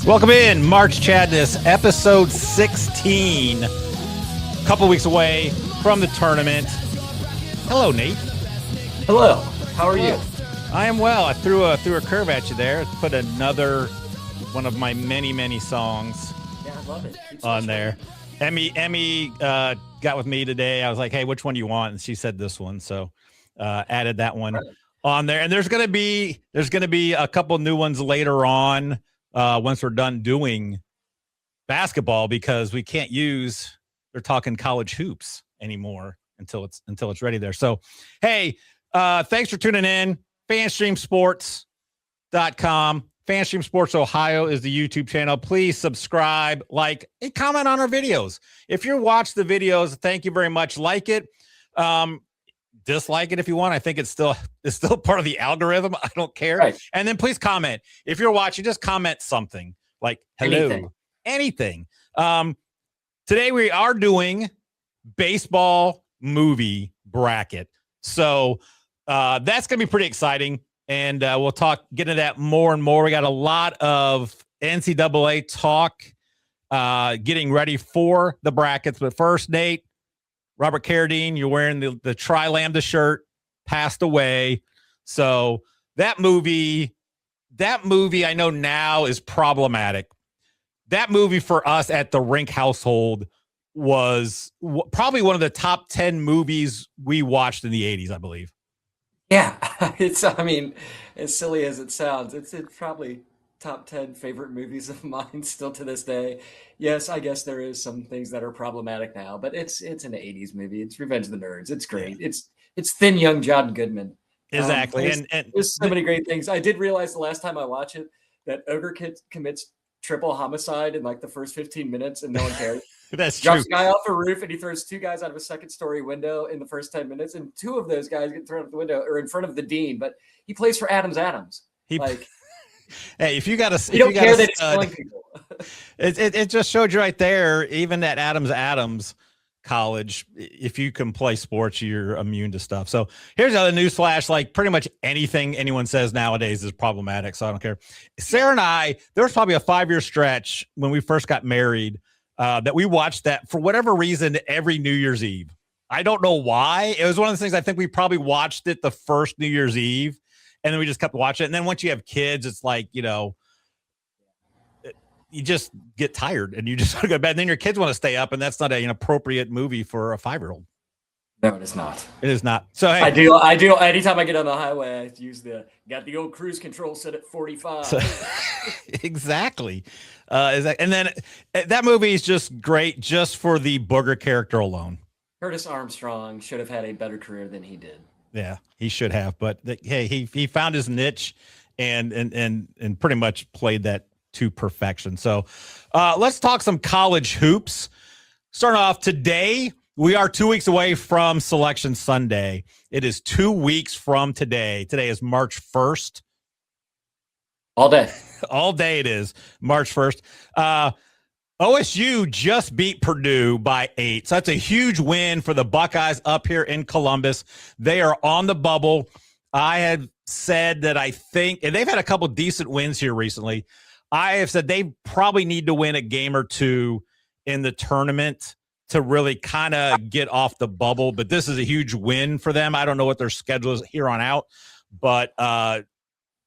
Welcome in, March Chadness, episode 16. A couple weeks away from the tournament. Hello, Nate. Hello. How are you? I am well. I threw a curve at you there. Put another one of my many songs. Yeah, I love it. On there. Emmy got with me today. I was like, "Hey, which one do you want?" And she said this one, so added that one on there. And there's gonna be a couple new ones later on once we're done doing basketball, because we can't use they're talking college hoops anymore until it's ready there. So, hey, thanks for tuning in. FanstreamSports.com. Fanstream Sports Ohio is the YouTube channel. Please subscribe, like, and comment on our videos. If you watch the videos, thank you very much. Like it. Dislike it if you want. I think it's still part of the algorithm. I don't care. Right. And then please comment. If you're watching, just comment something like hello. Anything. Today we are doing baseball movie bracket. So that's going to be pretty exciting. And we'll get into that more and more. We got a lot of NCAA talk getting ready for the brackets. But first, Nate, Robert Carradine, you're wearing the Tri-Lambda shirt, passed away. So that movie I know now is problematic. That movie for us at the Rink household was probably one of the top 10 movies we watched in the 80s, I believe. Yeah, as silly as it sounds, it's probably top 10 favorite movies of mine still to this day. Yes, I guess there is some things that are problematic now, but it's an 80s movie. It's Revenge of the Nerds. It's great. Yeah. It's thin young John Goodman. Exactly. There's so many great things. I did realize the last time I watched it that Ogre Kid commits triple homicide in like the first 15 minutes and no one cares. That's Drops true. a guy off a roof and he throws two guys out of a second-story window in the first 10 minutes, and two of those guys get thrown out the window or in front of the dean. But he plays for Adams. Hey, if you got to, you don't care that he's killing people. It just showed you right there. Even at Adams College, if you can play sports, you're immune to stuff. So here's another news flash: like pretty much anything anyone says nowadays is problematic. So I don't care. Sarah and I, there was probably a 5-year stretch when we first got married. That we watched that for whatever reason every New Year's Eve. I don't know why. It was one of the things, I think we probably watched it the first New Year's Eve, and then we just kept watching it. And then once you have kids, it's like, you just get tired and you just want to go to bed. And then your kids want to stay up, and that's not an appropriate movie for a 5-year-old. No, it is not. It is not. So hey, I do. Anytime I get on the highway, I use got the old cruise control set at 45. So, exactly. And then that movie is just great just for the booger character alone. Curtis Armstrong should have had a better career than he did. Yeah, he should have. But hey, he found his niche and pretty much played that to perfection. So let's talk some college hoops. Starting off today, we are 2 weeks away from Selection Sunday. It is 2 weeks from today. Today is March 1st. All day. All day it is March 1st. OSU just beat Purdue by 8. So that's a huge win for the Buckeyes up here in Columbus. They are on the bubble. I had said that I think, and they've had a couple decent wins here recently. I have said they probably need to win a game or two in the tournament to really kind of get off the bubble. But this is a huge win for them. I don't know what their schedule is here on out, but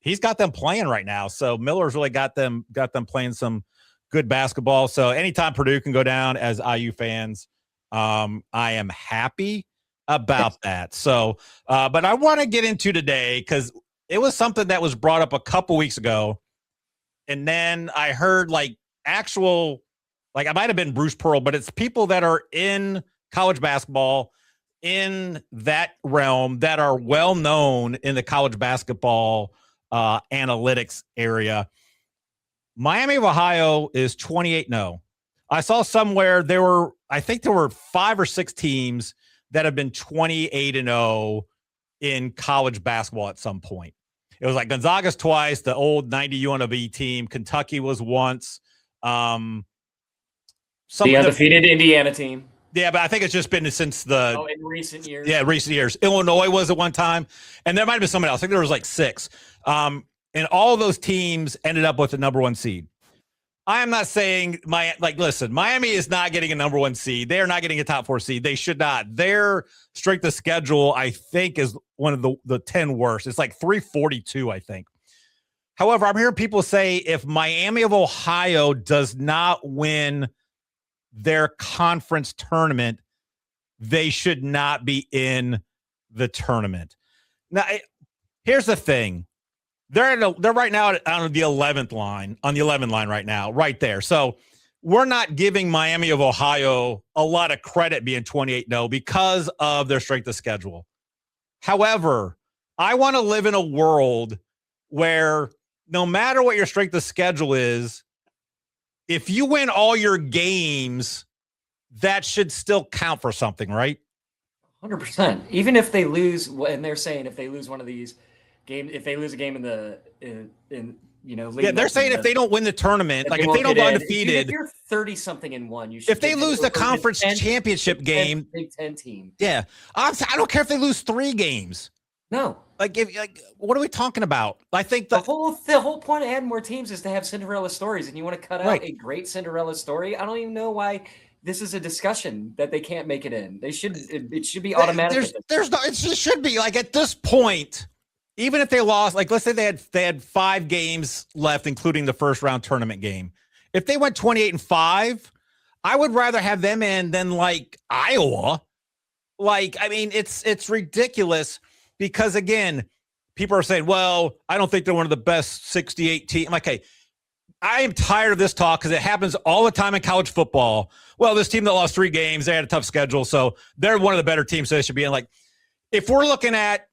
he's got them playing right now. So Miller's really got them playing some good basketball. So anytime Purdue can go down as IU fans, I am happy about that. So, but I want to get into today because it was something that was brought up a couple weeks ago. And then I heard it might have been Bruce Pearl, but it's people that are in college basketball in that realm that are well known in the college basketball analytics area. Miami of Ohio is 28-0. I saw somewhere there were 5 or 6 teams that have been 28-0 in college basketball at some point. It was like Gonzaga's twice, the old 90 UNLV team. Kentucky was once. The undefeated Indiana team. Yeah, but I think it's just been since in recent years. Yeah, recent years. Illinois was at one time, and there might have been somebody else. I think there was like 6. And all of those teams ended up with the number 1 seed. I am not saying listen, Miami is not getting a number 1 seed. They are not getting a top 4 seed. They should not. Their strength of schedule, I think, is one of the 10 worst. It's like 342, I think. However, I'm hearing people say if Miami of Ohio does not win their conference tournament, they should not be in the tournament. Now, here's the thing. They're right now on the 11th line, right now, right there. So we're not giving Miami of Ohio a lot of credit being 28-0 because of their strength of schedule. However, I want to live in a world where no matter what your strength of schedule is, if you win all your games, that should still count for something, right? 100%. Even if they lose, and they're saying if they lose one of these games, if they lose a game in the they're saying if they don't win the tournament, like if they don't go undefeated, if you're 30-something-1, you should. If they lose the conference championship game, Big Ten team. Yeah, I don't care if they lose 3 games. No, what are we talking about? I think the whole point of adding more teams is to have Cinderella stories, and you want to cut out a great Cinderella story. I don't even know why this is a discussion that they can't make it in. It should be automatic. It just should be like at this point. Even if they lost, like let's say they had 5 games left, including the first round tournament game. If they went 28-5, I would rather have them in than like Iowa. It's ridiculous because again, people are saying, well, I don't think they're one of the best 68 teams. I'm like, okay, I am tired of this talk because it happens all the time in college football. Well, this team that lost 3 games, they had a tough schedule, so they're one of the better teams, so they should be in. Like, if we're looking at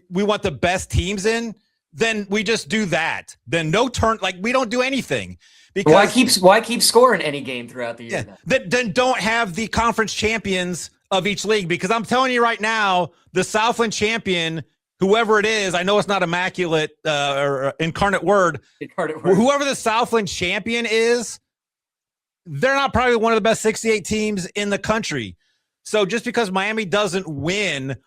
we want the best teams in, then we just do that. Then no turn, like we don't do anything. Because why keep scoring any game throughout the year? Yeah, then don't have the conference champions of each league, because I'm telling you right now, the Southland champion, whoever it is, I know it's not immaculate or incarnate word. Whoever the Southland champion is, they're not probably one of the best 68 teams in the country. So just because Miami doesn't win,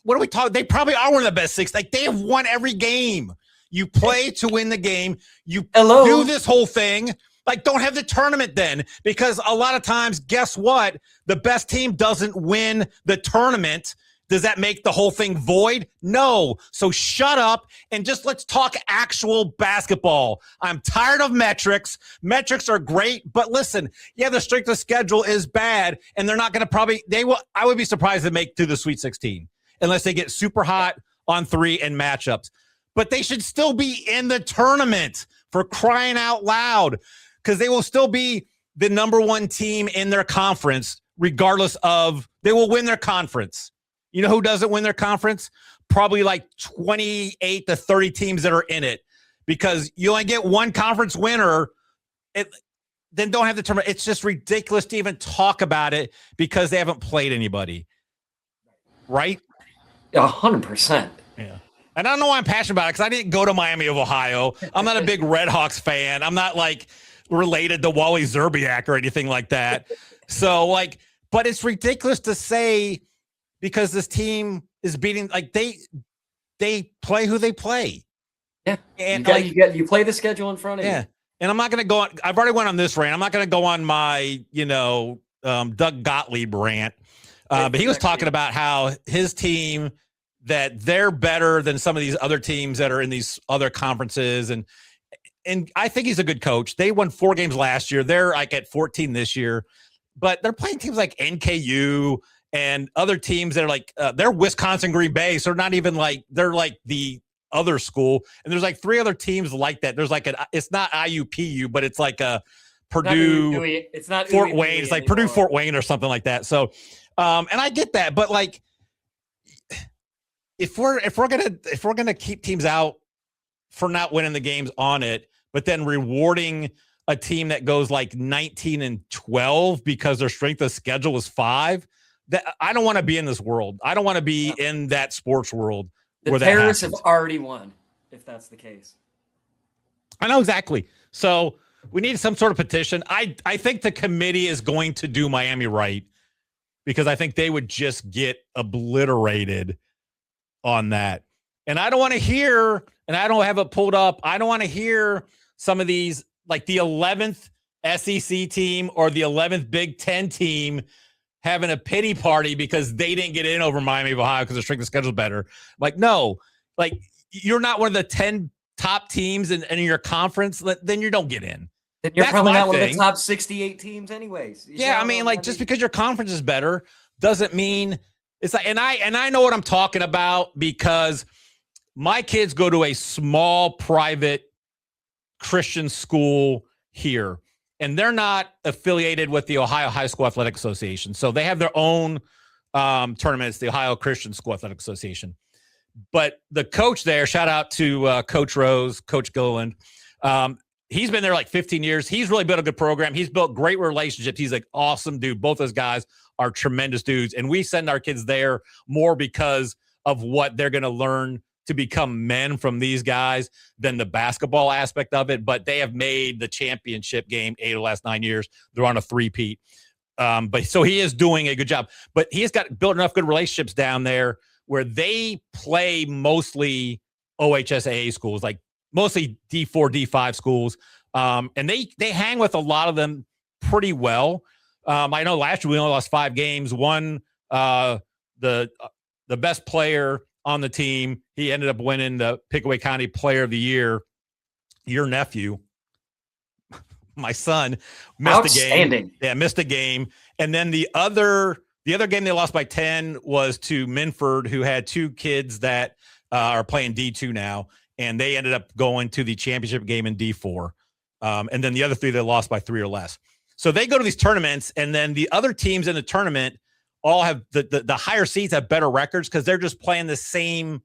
what are we talking? They probably are one of the best 6. Like they have won every game. You play to win the game. You do this whole thing. Like don't have the tournament then, because a lot of times, guess what? The best team doesn't win the tournament. Does that make the whole thing void? No. So shut up and just let's talk actual basketball. I'm tired of metrics. Metrics are great, but listen, the strength of schedule is bad, and they're not going to I would be surprised to make to the Sweet 16 unless they get super hot on 3 and matchups. But they should still be in the tournament, for crying out loud, because they will still be the number 1 team in their conference, regardless of they will win their conference. You know who doesn't win their conference? Probably like 28 to 30 teams that are in it, because you only get 1 conference winner. Then don't have the tournament. It's just ridiculous to even talk about it because they haven't played anybody. Right? 100%. Yeah. And I don't know why I'm passionate about it, because I didn't go to Miami of Ohio. I'm not a big Red Hawks fan. I'm not like related to Wally Zerbiak or anything like that. So but it's ridiculous to say, because this team is beating, like they play who they play. Yeah. And you play the schedule in front of you. Yeah. And I'm not going to go on. I've already went on this rant. I'm not going to go on my, Doug Gottlieb rant. But he was talking about how his team, that they're better than some of these other teams that are in these other conferences. And I think he's a good coach. They won 4 games last year. They're like at 14 this year, but they're playing teams like NKU and other teams that are like, they're Wisconsin Green Bay. So they're not even like, they're like the other school. And there's like 3 other teams like that. There's like it's not IUPU, but it's like a Purdue, it's not Fort Wayne. It's like Purdue Fort Wayne or something like that. So, and I get that, but like, if we're gonna keep teams out for not winning the games on it, but then rewarding a team that goes like 19-12 because their strength of schedule is 5, that I don't want to be in this world. I don't want to be in that sports world. The terrorists have already won, if that's the case. I know exactly. So we need some sort of petition. I think the committee is going to do Miami right, because I think they would just get obliterated on that. And I don't want to hear, and I don't have it pulled up, I don't want to hear some of these, like the 11th SEC team or the 11th Big Ten team having a pity party because they didn't get in over Miami of Ohio because their strength of schedule is better. Like, no, like you're not one of the 10 top teams in your conference, then you don't get in. Then you're probably not one of the top 68 teams anyways. Yeah, I mean, like just because your conference is better doesn't mean it's like, and I know what I'm talking about because my kids go to a small private Christian school here, and they're not affiliated with the Ohio High School Athletic Association. So they have their own tournaments, the Ohio Christian School Athletic Association. But the coach there, shout out to Coach Rose, Coach Gilliland. He's been there like 15 years. He's really built a good program. He's built great relationships. He's like awesome dude. Both those guys are tremendous dudes. And we send our kids there more because of what they're going to learn to become men from these guys than the basketball aspect of it. But they have made the championship game 8 of the last 9 years. They're on a three-peat. But so he is doing a good job. But he's got built enough good relationships down there where they play mostly OHSAA schools, like mostly D4, D5 schools. And they hang with a lot of them pretty well. I know last year we only lost 5 games. One, the best player on the team, he ended up winning the Pickaway County Player of the Year. Your nephew, my son, missed a game. Yeah, missed a game. And then the other game they lost by 10 was to Minford, who had 2 kids that are playing D2 now, and they ended up going to the championship game in D4. And then the other 3 they lost by 3 or less. So they go to these tournaments, and then the other teams in the tournament all have the higher seeds have better records because they're just playing the same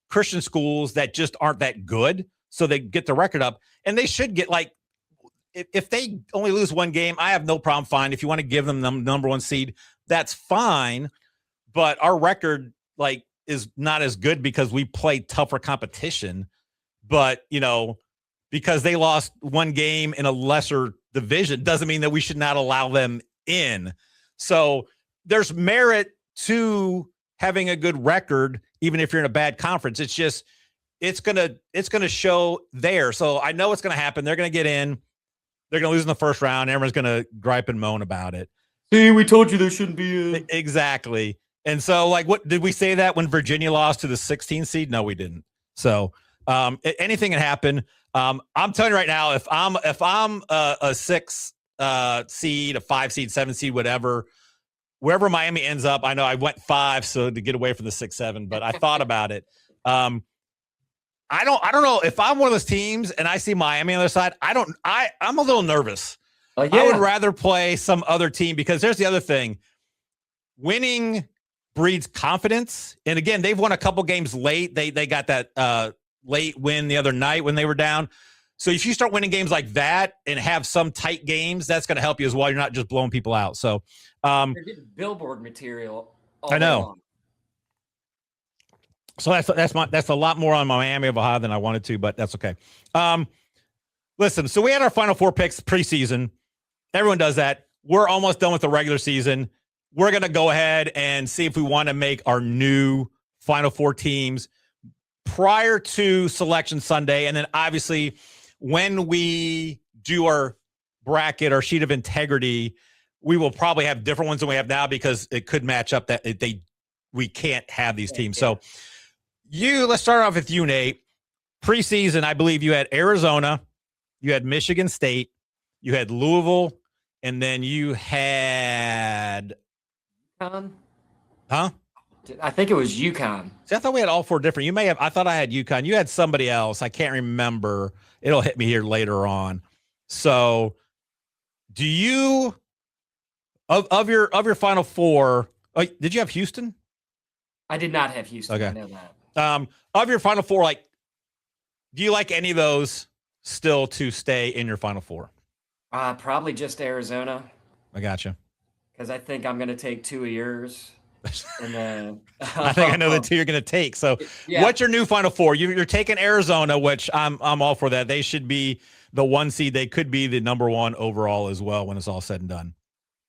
Christian schools that just aren't that good. So they get the record up, and they should get like, if they only lose 1 game, I have no problem. Fine. If you want to give them the number 1 seed, that's fine. But our record like is not as good because we play tougher competition. But, you know, because they lost 1 game in a lesser division doesn't mean that we should not allow them in. So there's merit to having a good record, even if you're in a bad conference. It's just, it's gonna show there. So I know what's gonna happen. They're gonna get in. They're gonna lose in the first round. Everyone's gonna gripe and moan about it. See, we told you they shouldn't be in. Exactly. And so, like, what did we say that when Virginia lost to the 16 seed? No, we didn't. So anything can happen. I'm telling you right now, if I'm a 6 seed, a 5 seed, 7 seed, whatever, wherever Miami ends up, I know I went 5, so to get away from the 6, 7, but I thought about it. I don't know if I'm one of those teams and I see Miami on the other side. I'm a little nervous. Yeah. I would rather play some other team because there's the other thing. Winning breeds confidence. And again, they've won a couple games late. They got that late win the other night when they were down. So if you start winning games like that and have some tight games, that's going to help you as well. You're not just blowing people out. So you're getting billboard material all I know. long. So that's a lot more on Miami of Ohio than I wanted to, but that's okay. Listen, so we had our Final Four picks preseason. Everyone does that. We're almost done with the regular season. We're going to go ahead and see if we want to make our new Final Four teams prior to Selection Sunday. And then obviously when we do our bracket, our sheet of integrity, we will probably have different ones than we have now because it could match up that we can't have these teams. So let's start off with you, Nate. Preseason, I believe you had Arizona, you had Michigan State, you had Louisville, and then you had UConn? Huh? I think it was UConn. See, I thought we had all 4 different. You may have. I thought I had UConn. You had somebody else. I can't remember. It'll hit me here later on. So, do you of your Final Four? Did you have Houston? I did not have Houston. Okay. I know that. Of your Final Four, like, do you like any of those still to stay in your Final Four? Probably just Arizona. I gotcha. Because I think I'm going to take 2 of yours. And then I think I know the 2 you're going to take. So, yeah. What's your new Final Four? You're taking Arizona, which I'm all for that. They should be the 1 seed. They could be the number 1 overall as well when it's all said and done.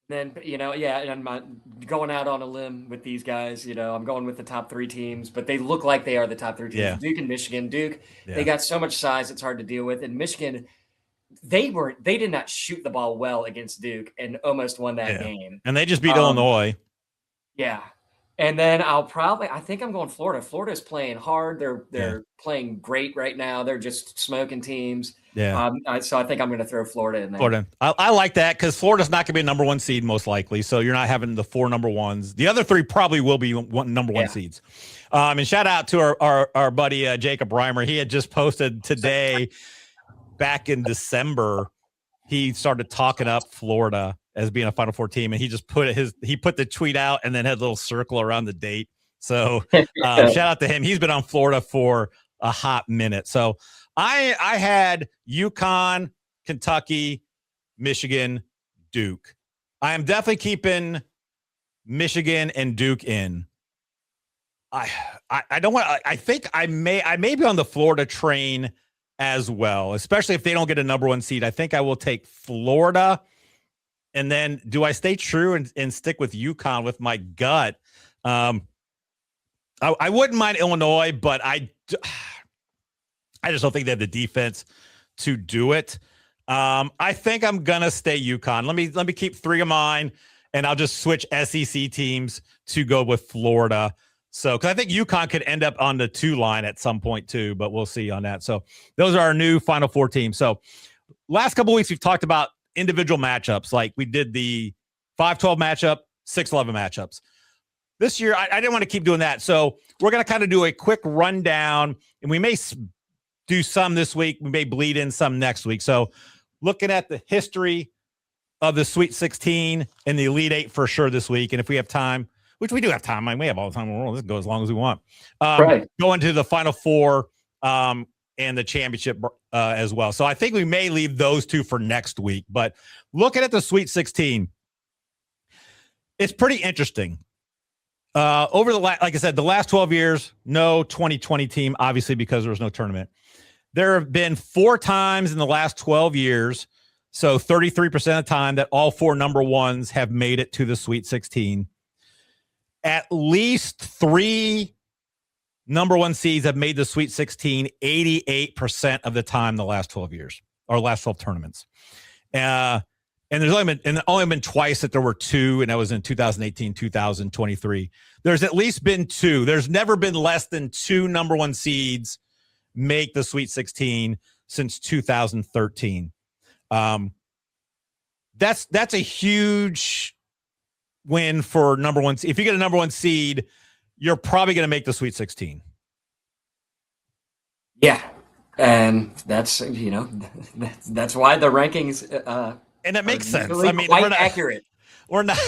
Then, and I'm going out on a limb with these guys. I'm going with the top 3 teams, but they look like they are the top 3 teams. Yeah. Duke and Michigan. Duke, Yeah. They got so much size, it's hard to deal with. And Michigan, they did not shoot the ball well against Duke and almost won that game. And they just beat Illinois. Yeah. And then I think I'm going Florida. Florida's playing hard. They're playing great right now. They're just smoking teams. Yeah. So I think I'm going to throw Florida in there. Florida. I like that because Florida's not going to be a number one seed most likely. So you're not having the 4 number ones. The other 3 probably will be number one seeds. And shout out to our buddy Jacob Reimer. He had just posted today. Back in December, he started talking up Florida as being a Final Four team, and he just put the tweet out and then had a little circle around the date. So shout out to him. He's been on Florida for a hot minute. So I had UConn, Kentucky, Michigan, Duke. I am definitely keeping Michigan and Duke in. I don't want. I think I may be on the Florida train as well, especially if they don't get a number one seed. I think I will take Florida. And then do I stay true and stick with UConn with my gut? I wouldn't mind Illinois, but I just don't think they have the defense to do it. I think I'm going to stay UConn. Let me keep 3 of mine, and I'll just switch SEC teams to go with Florida. So, because I think UConn could end up on the 2 line at some point too, but we'll see on that. So, those are our new Final Four teams. So, last couple of weeks we've talked about individual matchups, like we did the 5-12 matchup, 6-11 matchups. This year, I didn't want to keep doing that, so we're going to kind of do a quick rundown, and we may do some this week. We may bleed in some next week. So, looking at the history of the Sweet 16 and the Elite 8 for sure this week, and if we have time. Which we do have time. I mean, we have all the time in the world. This can go as long as we want. Right. Go into the Final Four and the championship as well. So I think we may leave those 2 for next week. But looking at the Sweet 16, it's pretty interesting. Over like I said, the last 12 years, no 2020 team, obviously because there was no tournament. There have been 4 times in the last 12 years, so 33% of the time, that all 4 number ones have made it to the Sweet 16. At least 3 number one seeds have made the Sweet 16 88% of the time the last 12 years, or last 12 tournaments. And there's only been twice that there were 2, and that was in 2018, 2023. There's at least been 2. There's never been less than 2 number one seeds make the Sweet 16 since 2013. That's a huge win for number one. If you get a number one seed, you're probably going to make the Sweet 16. Yeah. And that's, that's why the rankings, and it makes sense. I mean, quite accurate. We're not,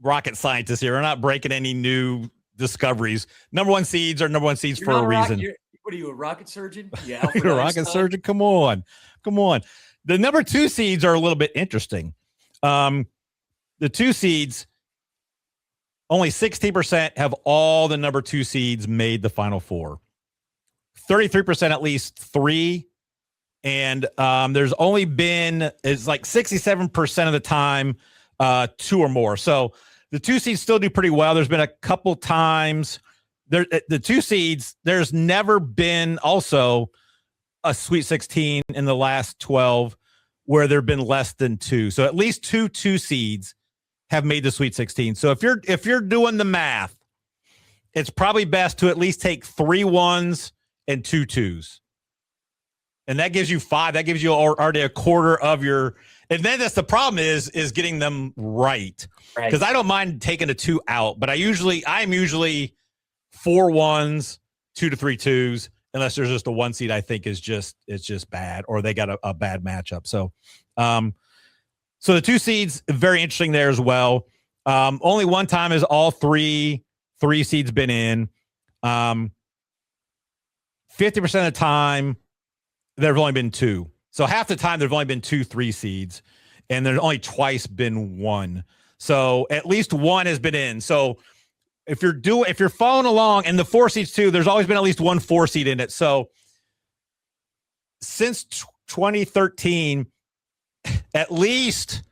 rocket scientists here. We're not breaking any new discoveries. Number one seeds are number one seeds for a reason. What are you, a rocket surgeon? Yeah. You're a rocket surgeon. Come on. The number 2 seeds are a little bit interesting. The 2 seeds, only 16% have all the number 2 seeds made the Final Four. 33% at least 3. And there's only been, it's like 67% of the time, 2 or more. So the 2 seeds still do pretty well. There's been a couple times the 2 seeds, there's never been also a Sweet 16 in the last 12 where there have been less than 2. So at least 2 seeds have made the Sweet 16. So if you're doing the math, it's probably best to at least take 3 1s and 2 2s. And that gives you 5. That gives you already a quarter of your. And then that's the problem is getting them right. Because I don't mind taking a 2 out, but I'm usually 4 1s, 2 to 3 2s. Unless there's just a 1 seed, I think it's just bad, or they got a bad matchup. So, so the 2 seeds, very interesting there as well. Only one time has all 3 seeds been in. 50% of the time, there have only been 2. So half the time, there've only been 2 3 seeds, and there's only twice been 1. So at least 1 has been in. So if you're following along, and the 4 seeds too, there's always been at least 1 4 seed in it. So since 2013, at least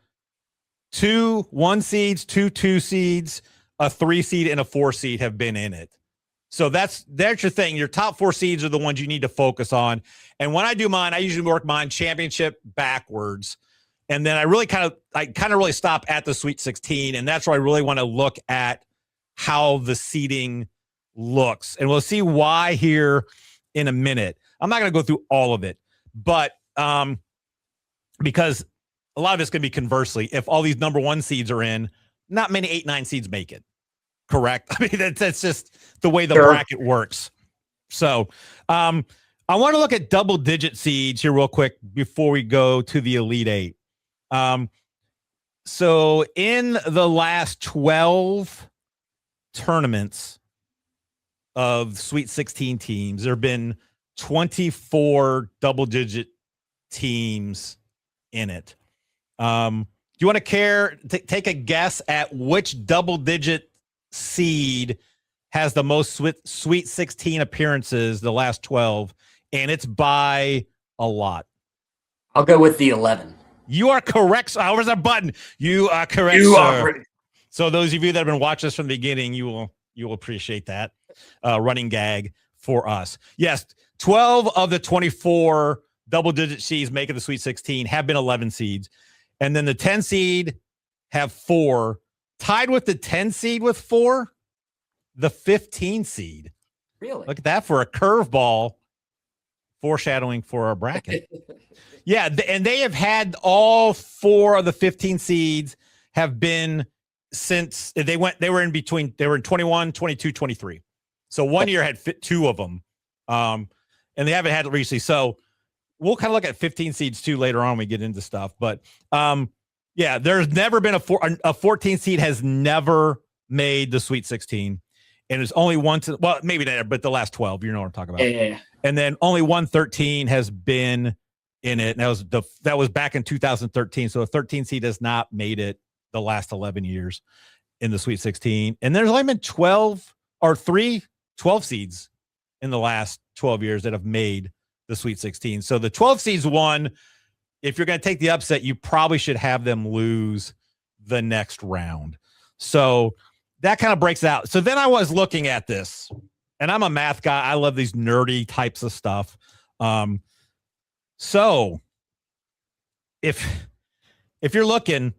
2 1 seeds, 2 2 seeds, a 3 seed, and a 4 seed have been in it. So that's your thing. Your top 4 seeds are the ones you need to focus on. And when I do mine, I usually work mine championship backwards. And then I kind of really stop at the Sweet 16. And that's where I really want to look at how the seeding looks. And we'll see why here in a minute. I'm not going to go through all of it, but because a lot of it's going to be conversely. If all these number 1 seeds are in, not many 8-9 seeds make it. Correct. I mean, that's just the way the bracket works. So I want to look at double-digit seeds here real quick before we go to the Elite 8. So in the last 12 tournaments of Sweet 16 teams, there have been 24 double-digit teams in it. Do you want to take a guess at which double-digit seed has the most Sweet 16 appearances the last 12, and it's by a lot? I'll go with the 11. You are correct. Oh, where's our button? You are correct, sir. So those of you that have been watching us from the beginning, you will appreciate that running gag for us. Yes, 12 of the 24 double-digit seeds making the Sweet 16 have been 11 seeds, and then the 10 seed have 4. Tied with the 10 seed with 4, the 15 seed. Really? Look at that for a curveball, foreshadowing for our bracket. Yeah, and they have had all 4 of the 15 seeds have been since they were in between. They were in 21, 22, 23. So one year had 2 of them, and they haven't had it recently. So we'll kind of look at 15 seeds too later on when we get into stuff. But yeah, there's never been a 14 seed has never made the Sweet 16, and there's only one well, maybe not, but the last 12, you know what I'm talking about. Yeah. And then only 113 has been in it, and that was back in 2013. So a 13 seed has not made it the last 11 years in the Sweet 16, and there's only been 12 seeds in the last 12 years that have made the Sweet 16. So the 12 seeds won. If you're going to take the upset, you probably should have them lose the next round. So that kind of breaks it out. So then I was looking at this, and I'm a math guy. I love these nerdy types of stuff. So if you're looking,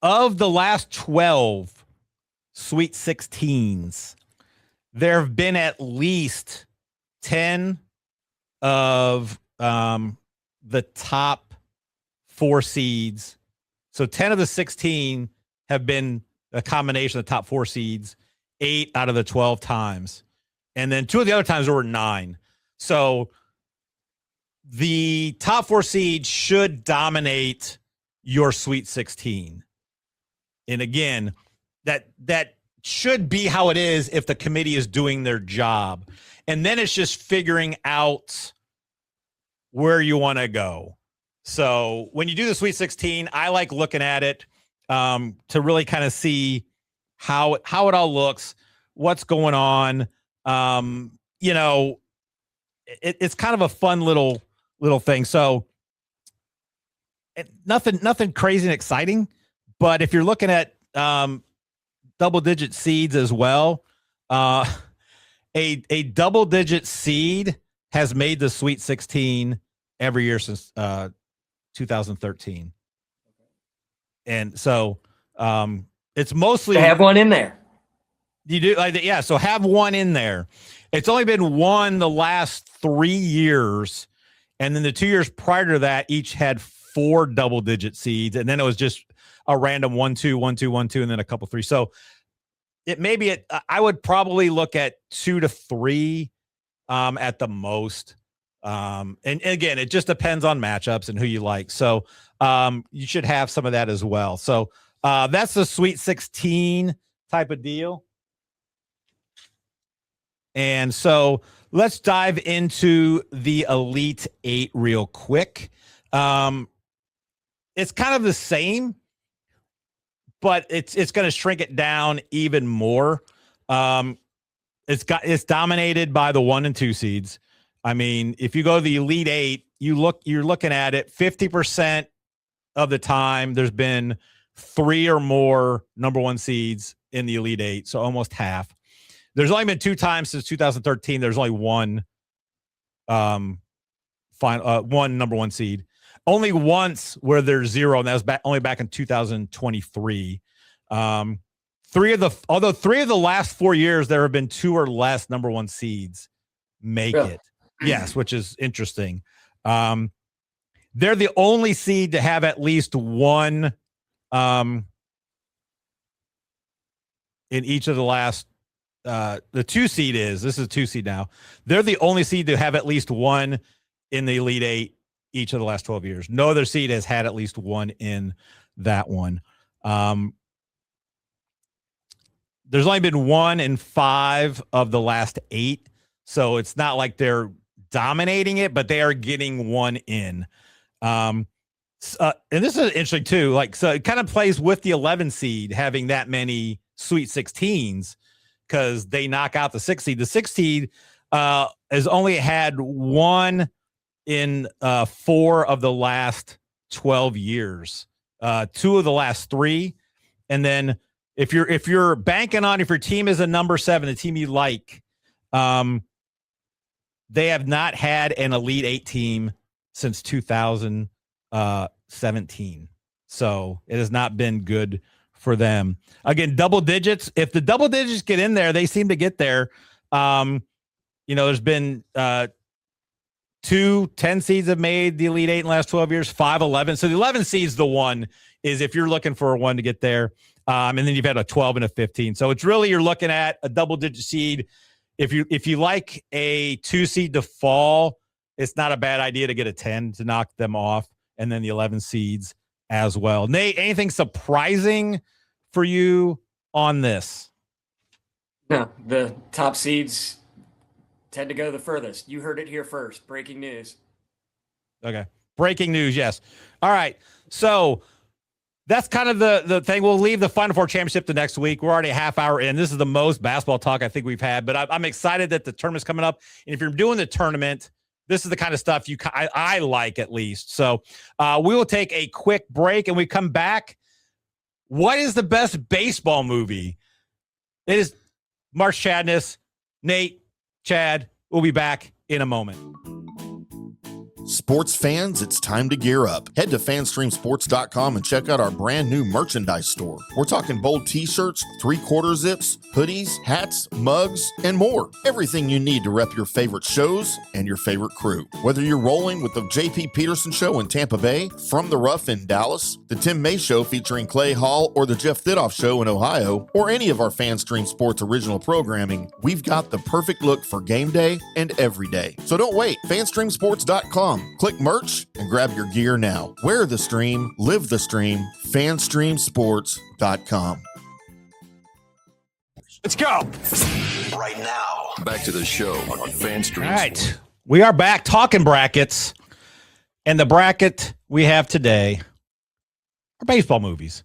of the last 12 Sweet 16s, there have been at least 10 of the top 4 seeds. So 10 of the 16 have been a combination of the top 4 seeds 8 out of the 12 times. And then 2 of the other times there were 9. So the top 4 seeds should dominate your Sweet 16. And again, that should be how it is if the committee is doing their job. And then it's just figuring out where you want to go. So when you do the Sweet 16, I like looking at it to really kind of see how it all looks, what's going on. It's kind of a fun little thing. So nothing crazy and exciting, but if you're looking at double-digit seeds as well, a double-digit seed has made the Sweet 16 every year since 2013. And so it's mostly to have one in there. You do, yeah. So have one in there. It's only been one the last 3 years, and then the 2 years prior to that, each had 4 double-digit seeds, and then it was just a random 1, 2, 1, 2, 1, 2, and then a couple 3. So it may be I would probably look at 2 to 3 at the most. And again, it just depends on matchups and who you like. So you should have some of that as well. So that's the Sweet 16 type of deal. And so let's dive into the Elite 8 real quick. It's kind of the same, but it's going to shrink it down even more. It's dominated by the 1 and 2 seeds. I mean, if you go to the Elite 8, you're looking at it 50% of the time there's been 3 or more number 1 seeds in the Elite 8, so almost half. There's only been 2 times since 2013. There's only one one number 1 seed. Only once where there's 0, and that was only back in 2023. Three of the last 4 years, there have been 2 or less number 1 seeds make it. Yes, which is interesting. They're the only seed to have at least one in each of the last the 2 seed this is a 2 seed now. They're the only seed to have at least one in the Elite 8 each of the last 12 years. No other seed has had at least one in that one. There's only been 1 in 5 of the last 8. So it's not like they're dominating it, but they are getting 1 in. And this is interesting too. Like, so it kind of plays with the 11 seed having that many Sweet 16s because they knock out the 6 seed. The 6 seed has only had 1 in 4 of the last 12 years, 2 of the last 3. And then if you're banking on, if your team is a number 7, a team you like, they have not had an Elite 8 team since 2017. So it has not been good for them. Again, double digits. If the double digits get in there, they seem to get there. There's been 2 10 seeds have made the Elite 8 in the last 12 years, 5 11. So the 11 seed's the one is if you're looking for a 1 to get there. And then you've had a 12 and a 15. So it's really, you're looking at a double digit seed. If you like a 2 seed to fall, it's not a bad idea to get a 10 to knock them off. And then the 11 seeds as well. Nate, anything surprising for you on this? No, the top seeds tend to go the furthest. You heard it here first. Breaking news. Okay. Breaking news. Yes. All right. So that's kind of the thing. We'll leave the Final Four championship the next week. We're already a half hour in. This is the most basketball talk I think we've had, but I'm excited that the tournament's coming up. And if you're doing the tournament, this is the kind of stuff I like at least. So we will take a quick break and we come back. What is the best baseball movie? It is March Chadness. Nate, Chad, we'll be back in a moment. Sports fans, it's time to gear up. Head to fanstreamsports.com and check out our brand new merchandise store. We're talking bold t-shirts, 3/4 zips, hoodies, hats, mugs, and more. Everything you need to rep your favorite shows and your favorite crew. Whether you're rolling with the JP Peterson Show in Tampa Bay, From the Rough in Dallas, the Tim May Show featuring Clay Hall, or the Jeff Thidoff Show in Ohio, or any of our FanStream Sports original programming, we've got the perfect look for game day and every day. So don't wait. fanstreamsports.com. Click merch and grab your gear now. Wear the stream, live the stream, fanstreamsports.com. Let's go. Right now, back to the show on FanStream. All right. We are back talking brackets. And the bracket we have today are baseball movies.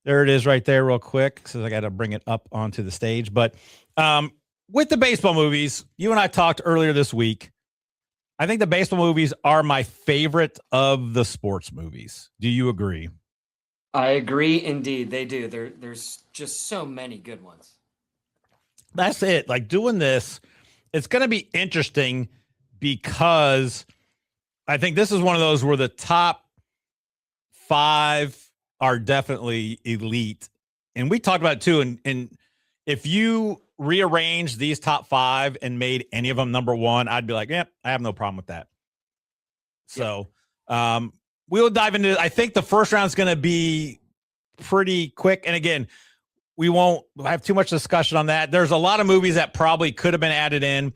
There it is right there real quick because I got to bring it up onto the stage. But with the baseball movies, you and I talked earlier this week. I think the baseball movies are my favorite of the sports movies. Do you agree? I agree. Indeed, they do. There's just so many good ones. That's it. Like doing this, it's going to be interesting because I think this is one of those where the top 5 are definitely elite. And we talked about it too. And if you rearrange these top 5 and made any of them number 1, I'd be like, yep, I have no problem with that. So we'll dive into, I think the first round is going to be pretty quick. And again, we won't have too much discussion on that. There's a lot of movies that probably could have been added in.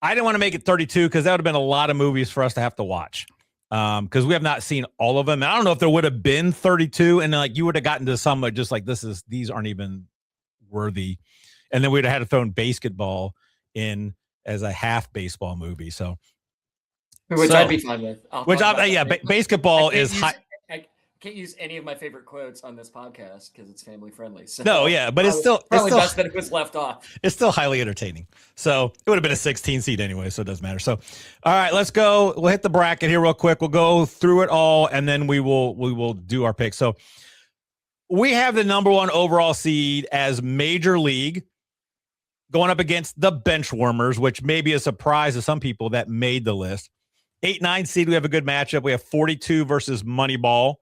I didn't want to make it 32 because that would have been a lot of movies for us to have to watch because we have not seen all of them. And I don't know if there would have been 32 and like you would have gotten to some just like these aren't even worthy. And then we'd have had to throw in basketball in as a half baseball movie. So, I'd be fine with. Basketball is high. I can't use any of my favorite quotes on this podcast because it's family friendly. So no, yeah, but it's still best that it was left off. It's still highly entertaining. So it would have been a 16 seed anyway, so it doesn't matter. So, all right, let's go. We'll hit the bracket here real quick. We'll go through it all, and then we will do our picks. So we have the number 1 overall seed as Major League. going up against the bench warmers, which may be a surprise to some people that made the list. 8-9 seed, we have a good matchup. We have 42 versus Moneyball.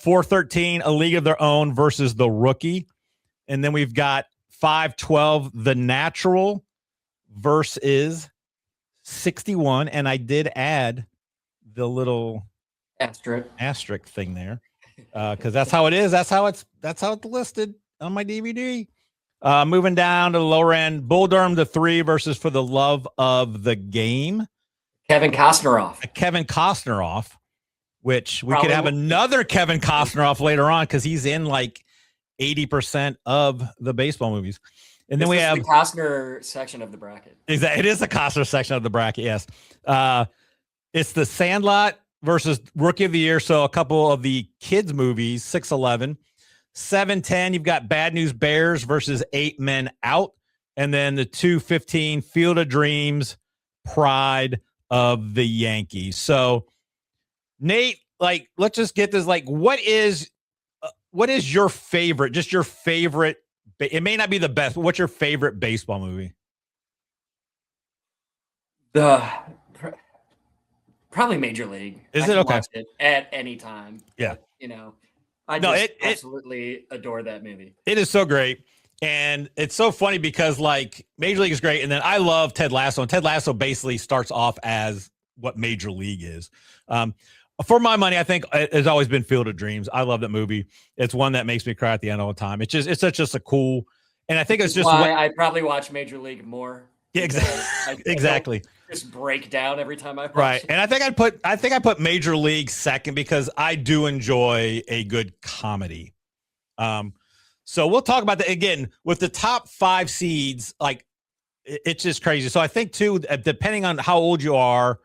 4-13, A League of Their Own versus The Rookie. And then we've got 5-12, The Natural versus 61. And I did add the little asterisk thing there because that's how it is. That's how it's listed on my DVD. Moving down to the lower end, Bull Durham to 3 versus For the Love of the Game. Kevin Costner off, which we could have another Kevin Costner off later on because he's in like 80% of the baseball movies. And then we have the Costner section of the bracket. Exactly. It is the Costner section of the bracket. Yes. It's the Sandlot versus Rookie of the Year. So a couple of the kids movies, 6-11. 7-10, you've got Bad News Bears versus 8 Men Out. And then the 2-15, Field of Dreams, Pride of the Yankees. So, Nate, like, let's just get this. Like, what is your favorite, just your favorite, it may not be the best, but what's your favorite baseball movie? Probably Major League. Is it okay? Watch it at any time. Yeah. You know, I absolutely adore that movie. It is so great. And it's so funny because like Major League is great. And then I love Ted Lasso. And Ted Lasso basically starts off as what Major League is. For my money, I think it's always been Field of Dreams. I love that movie. It's one that makes me cry at the end all the time. It's just a cool, and I think it's just why I probably watch Major League more. Yeah, exactly. Exactly. Just break down every time I watch right. it. And I think I put Major League second because I do enjoy a good comedy. So we'll talk about that again with the top 5 seeds. Like it's just crazy. So I think too, depending on how old you are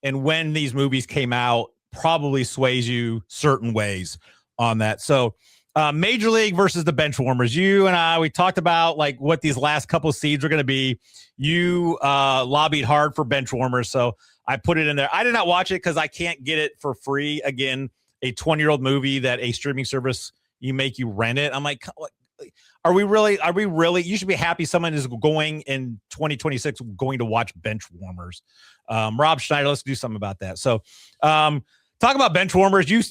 and when these movies came out, probably sways you certain ways on that. So Major League versus the bench warmers. You and I, we talked about like what these last couple of seeds are going to be. You lobbied hard for bench warmers, so I put it in there. I did not watch it because I can't get it for free. Again, a 20-year-old movie that a streaming service you rent it. I'm like, are we really? You should be happy someone is going in 2026 going to watch bench warmers. Rob Schneider, let's do something about that. So talk about bench warmers. You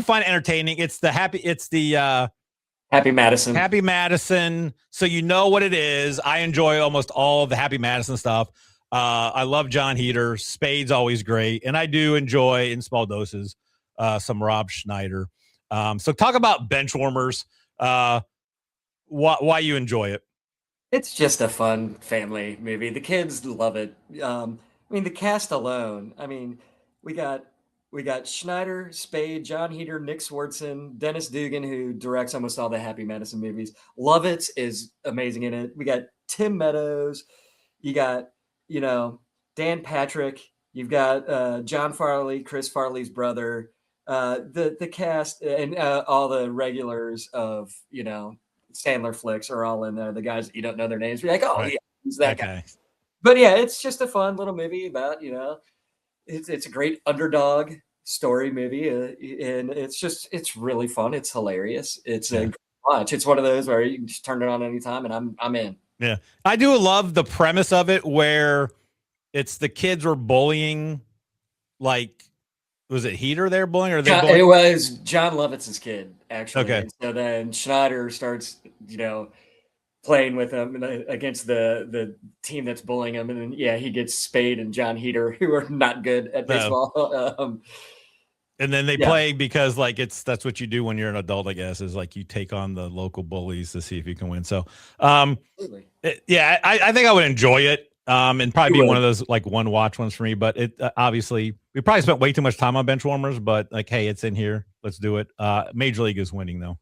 find it entertaining. It's the Happy Madison. So you know what it is. I enjoy almost all of the Happy Madison stuff. I love John Heater. Spade's always great. And I do enjoy in small doses some Rob Schneider. So talk about bench warmers. Why you enjoy it. It's just a fun family movie. The kids love it. The cast alone. We got Schneider, Spade, John Heater, Nick Swardson, Dennis Dugan, who directs almost all the Happy Madison movies. Lovitz is amazing in it. We got Tim Meadows. You got, Dan Patrick. You've got John Farley, Chris Farley's brother. The cast and all the regulars of, Sandler flicks are all in there. The guys that you don't know their names. You're like, oh, right. Yeah, who's that guy? But yeah, it's just a fun little movie about, it's a great underdog story movie. And it's really fun. It's hilarious. It's a great watch. It's one of those where you can just turn it on anytime and I'm in. Yeah. I do love the premise of it where it's the kids were bullying, like, was it Heater they're bullying? Or it was John Lovitz's kid, actually. Okay. And so then Schneider starts, playing with him against the team that's bullying him. And then, he gets Spade and John Heater, who are not good at baseball. And then they play because, like, that's what you do when you're an adult, I guess, is like you take on the local bullies to see if you can win. So, I think I would enjoy it. And probably be one of those like one watch ones for me, but it obviously we probably spent way too much time on bench warmers, but like, hey, it's in here. Let's do it. Major League is winning though.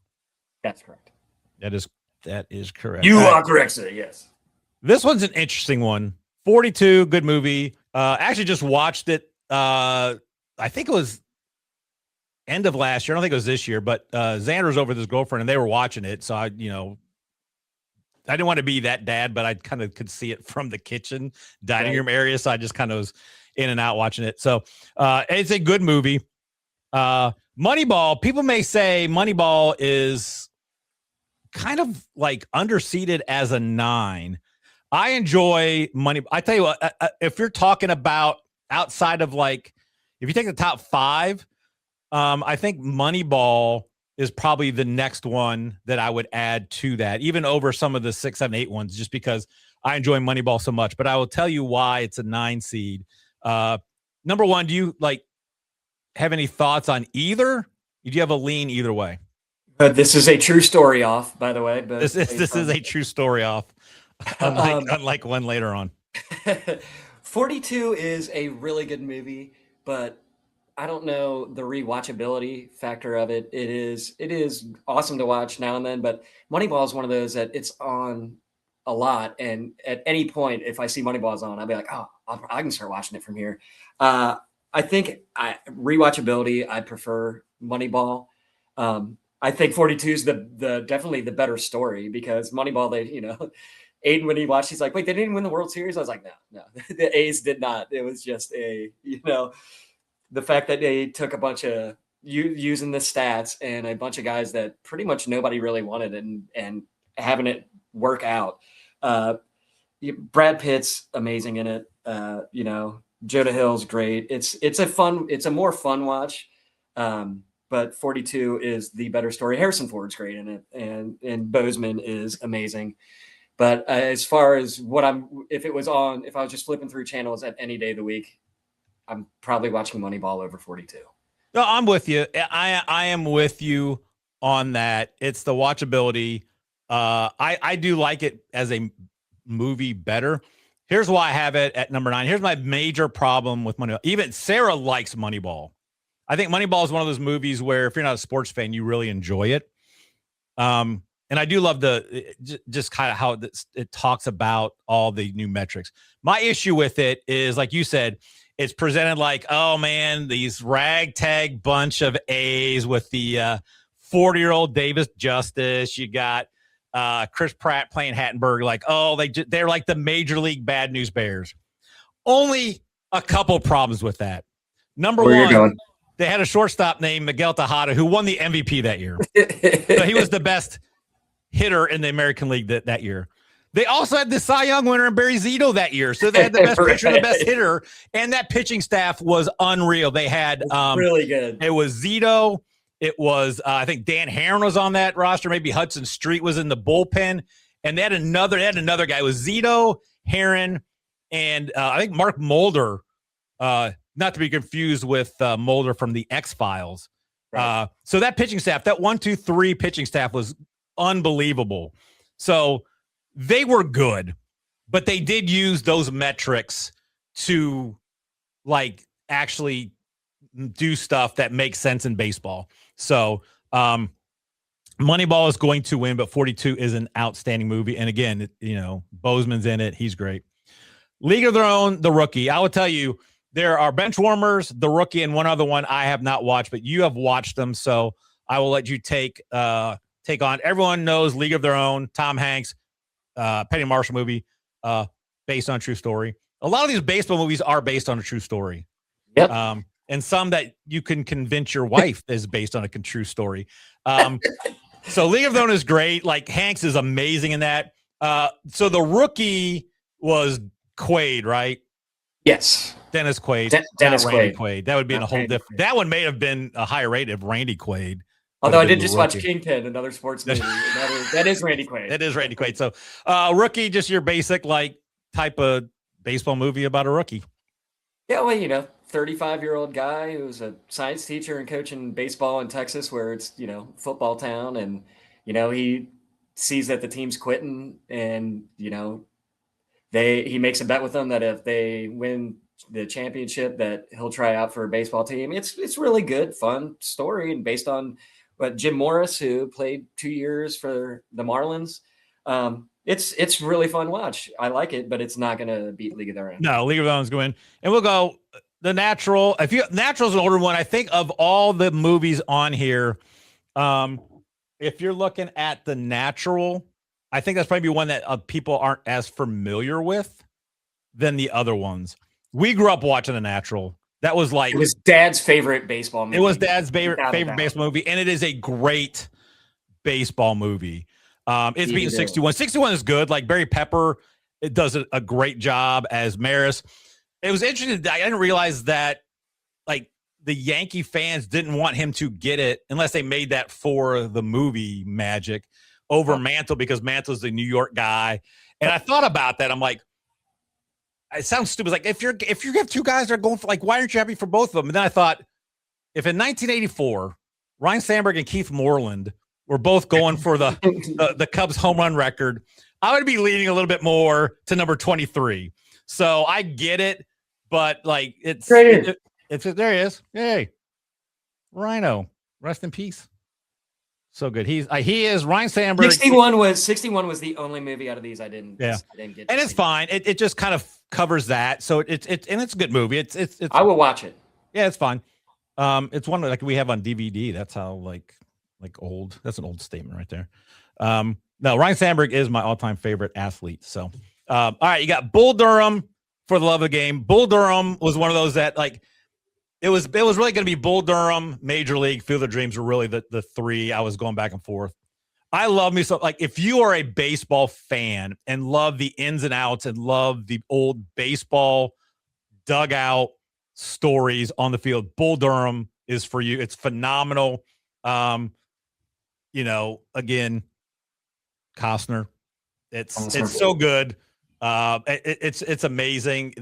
That's correct. That is correct. You are correct, sir. Yes. This one's an interesting one. 42, good movie. Actually just watched it. I think it was end of last year. I don't think it was this year, but Xander was over with his girlfriend and they were watching it. So I didn't want to be that dad, but I kind of could see it from the kitchen dining room area. So I just kind of was in and out watching it. So it's a good movie. Moneyball, people may say Moneyball is kind of like underseated as a 9. I enjoy Money. I tell you what, if you're talking about outside of like, if you take the top 5, I think Moneyball is probably the next one that I would add to that, even over some of the 6, 7, 8 ones, just because I enjoy Moneyball so much. But I will tell you why it's a 9 seed. Number one, do you like have any thoughts on either? Do you have a lean either way? This is a true story off, by the way. But This is a true story off, unlike one later on. 42 is a really good movie, but I don't know the rewatchability factor of it. It is awesome to watch now and then, but Moneyball is one of those that it's on a lot, and at any point, if I see Moneyball's on, I'll be like, oh, I can start watching it from here. I think rewatchability, I prefer Moneyball. I think 42 is the definitely the better story, because Moneyball, Aiden, when he watched, he's like, wait, they didn't win the World Series? I was like, no, the A's did not. It was just the fact that they took a bunch of using the stats and a bunch of guys that pretty much nobody really wanted and having it work out. Brad Pitt's amazing in it. Jonah Hill's great. It's a more fun watch. But 42 is the better story. Harrison Ford's great in it, and Bozeman is amazing. But as far as if I was just flipping through channels at any day of the week, I'm probably watching Moneyball over 42. No, I'm with you. I am with you on that. It's the watchability. I do like it as a movie better. Here's why I have it at number 9. Here's my major problem with Moneyball. Even Sarah likes Moneyball. I think Moneyball is one of those movies where if you're not a sports fan, you really enjoy it. And I do love just kind of how it talks about all the new metrics. My issue with it is, like you said, it's presented like, oh man, these ragtag bunch of A's with the 40-year-old Davis Justice. You got Chris Pratt playing Hattenberg. Like, oh, they're like the Major League Bad News Bears. Only a couple problems with that. Number one, they had a shortstop named Miguel Tejada who won the MVP that year. So he was the best hitter in the American League that year. They also had the Cy Young winner in Barry Zito that year. So they had the best pitcher and the best hitter. And that pitching staff was unreal. They had really good. It was Zito. It was I think Dan Herron was on that roster. Maybe Hudson Street was in the bullpen. And they had another guy. It was Zito, Herron, and I think Mark Mulder. Not to be confused with Mulder from the X-Files. Right. So that pitching staff, that 1, 2, 3 pitching staff was unbelievable. So they were good, but they did use those metrics to like actually do stuff that makes sense in baseball. So Moneyball is going to win, but 42 is an outstanding movie. And again, Bozeman's in it. He's great. League of Their Own, The Rookie. I will tell you, there are Benchwarmers, The Rookie, and one other one I have not watched, but you have watched them. So I will let you take on. Everyone knows League of Their Own, Tom Hanks, Penny Marshall movie, based on a true story. A lot of these baseball movies are based on a true story. Yep. And some that you can convince your wife is based on a true story. So League of Their Own is great. Like Hanks is amazing in that. So The Rookie was Quaid, right? Yes. Dennis Quaid. Dennis Quaid. That would be in a whole different. That one may have been a higher rate if Randy Quaid. Although I did just watch Kingpin, another sports movie. That is Randy Quaid. That is Randy Quaid. So Rookie, just your basic like type of baseball movie about a rookie. Yeah, well, 35-year-old guy who's a science teacher and coaching baseball in Texas where it's, football town. And, he sees that the team's quitting and, he makes a bet with them that if they win the championship that he'll try out for a baseball team. It's really good, fun story, and based on what Jim Morris, who played 2 years for the Marlins. It's really fun watch. I like it, but it's not going to beat League of Their Own. No, League of Their Own is going. And we'll go The Natural. Natural's an older one. I think of all the movies on here, if you're looking at The Natural, I think that's probably one that people aren't as familiar with than the other ones. We grew up watching The Natural. That was like it was Dad's favorite baseball movie. It was Dad's favorite baseball movie, and it is a great baseball movie. It's beating 61. 61 is good. Like Barry Pepper it does a great job as Maris. It was interesting. I didn't realize that like the Yankee fans didn't want him to get it unless they made that for the movie Magic over Mantle, because Mantle's the New York guy. And I thought about that. I'm like, it sounds stupid. Like if you have two guys that are going for, like, why aren't you happy for both of them? And then I thought, if in 1984, Ryan Sandberg and Keith Moreland were both going for the Cubs home run record, I would be leaning a little bit more to number 23. So I get it, but like it's there he is. Yay. Rhino. Rest in peace. So good. He is Ryan Sandberg. 61 was the only movie out of these I didn't get. And it's fine. It just kind of covers that. So it's a good movie. It's I will watch it. Yeah, it's fine. It's one like we have on DVD. That's how like old. That's an old statement right there. No, Ryan Sandberg is my all-time favorite athlete. So, all right, you got Bull Durham for the love of the game. Bull Durham was one of those that like it was really going to be Bull Durham, Major League, Field of Dreams were really the three I was going back and forth. I love me so, like, if you are a baseball fan and love the ins and outs and love the old baseball dugout stories on the field, Bull Durham is for you. It's phenomenal. Again, Costner, it's so good. It's amazing.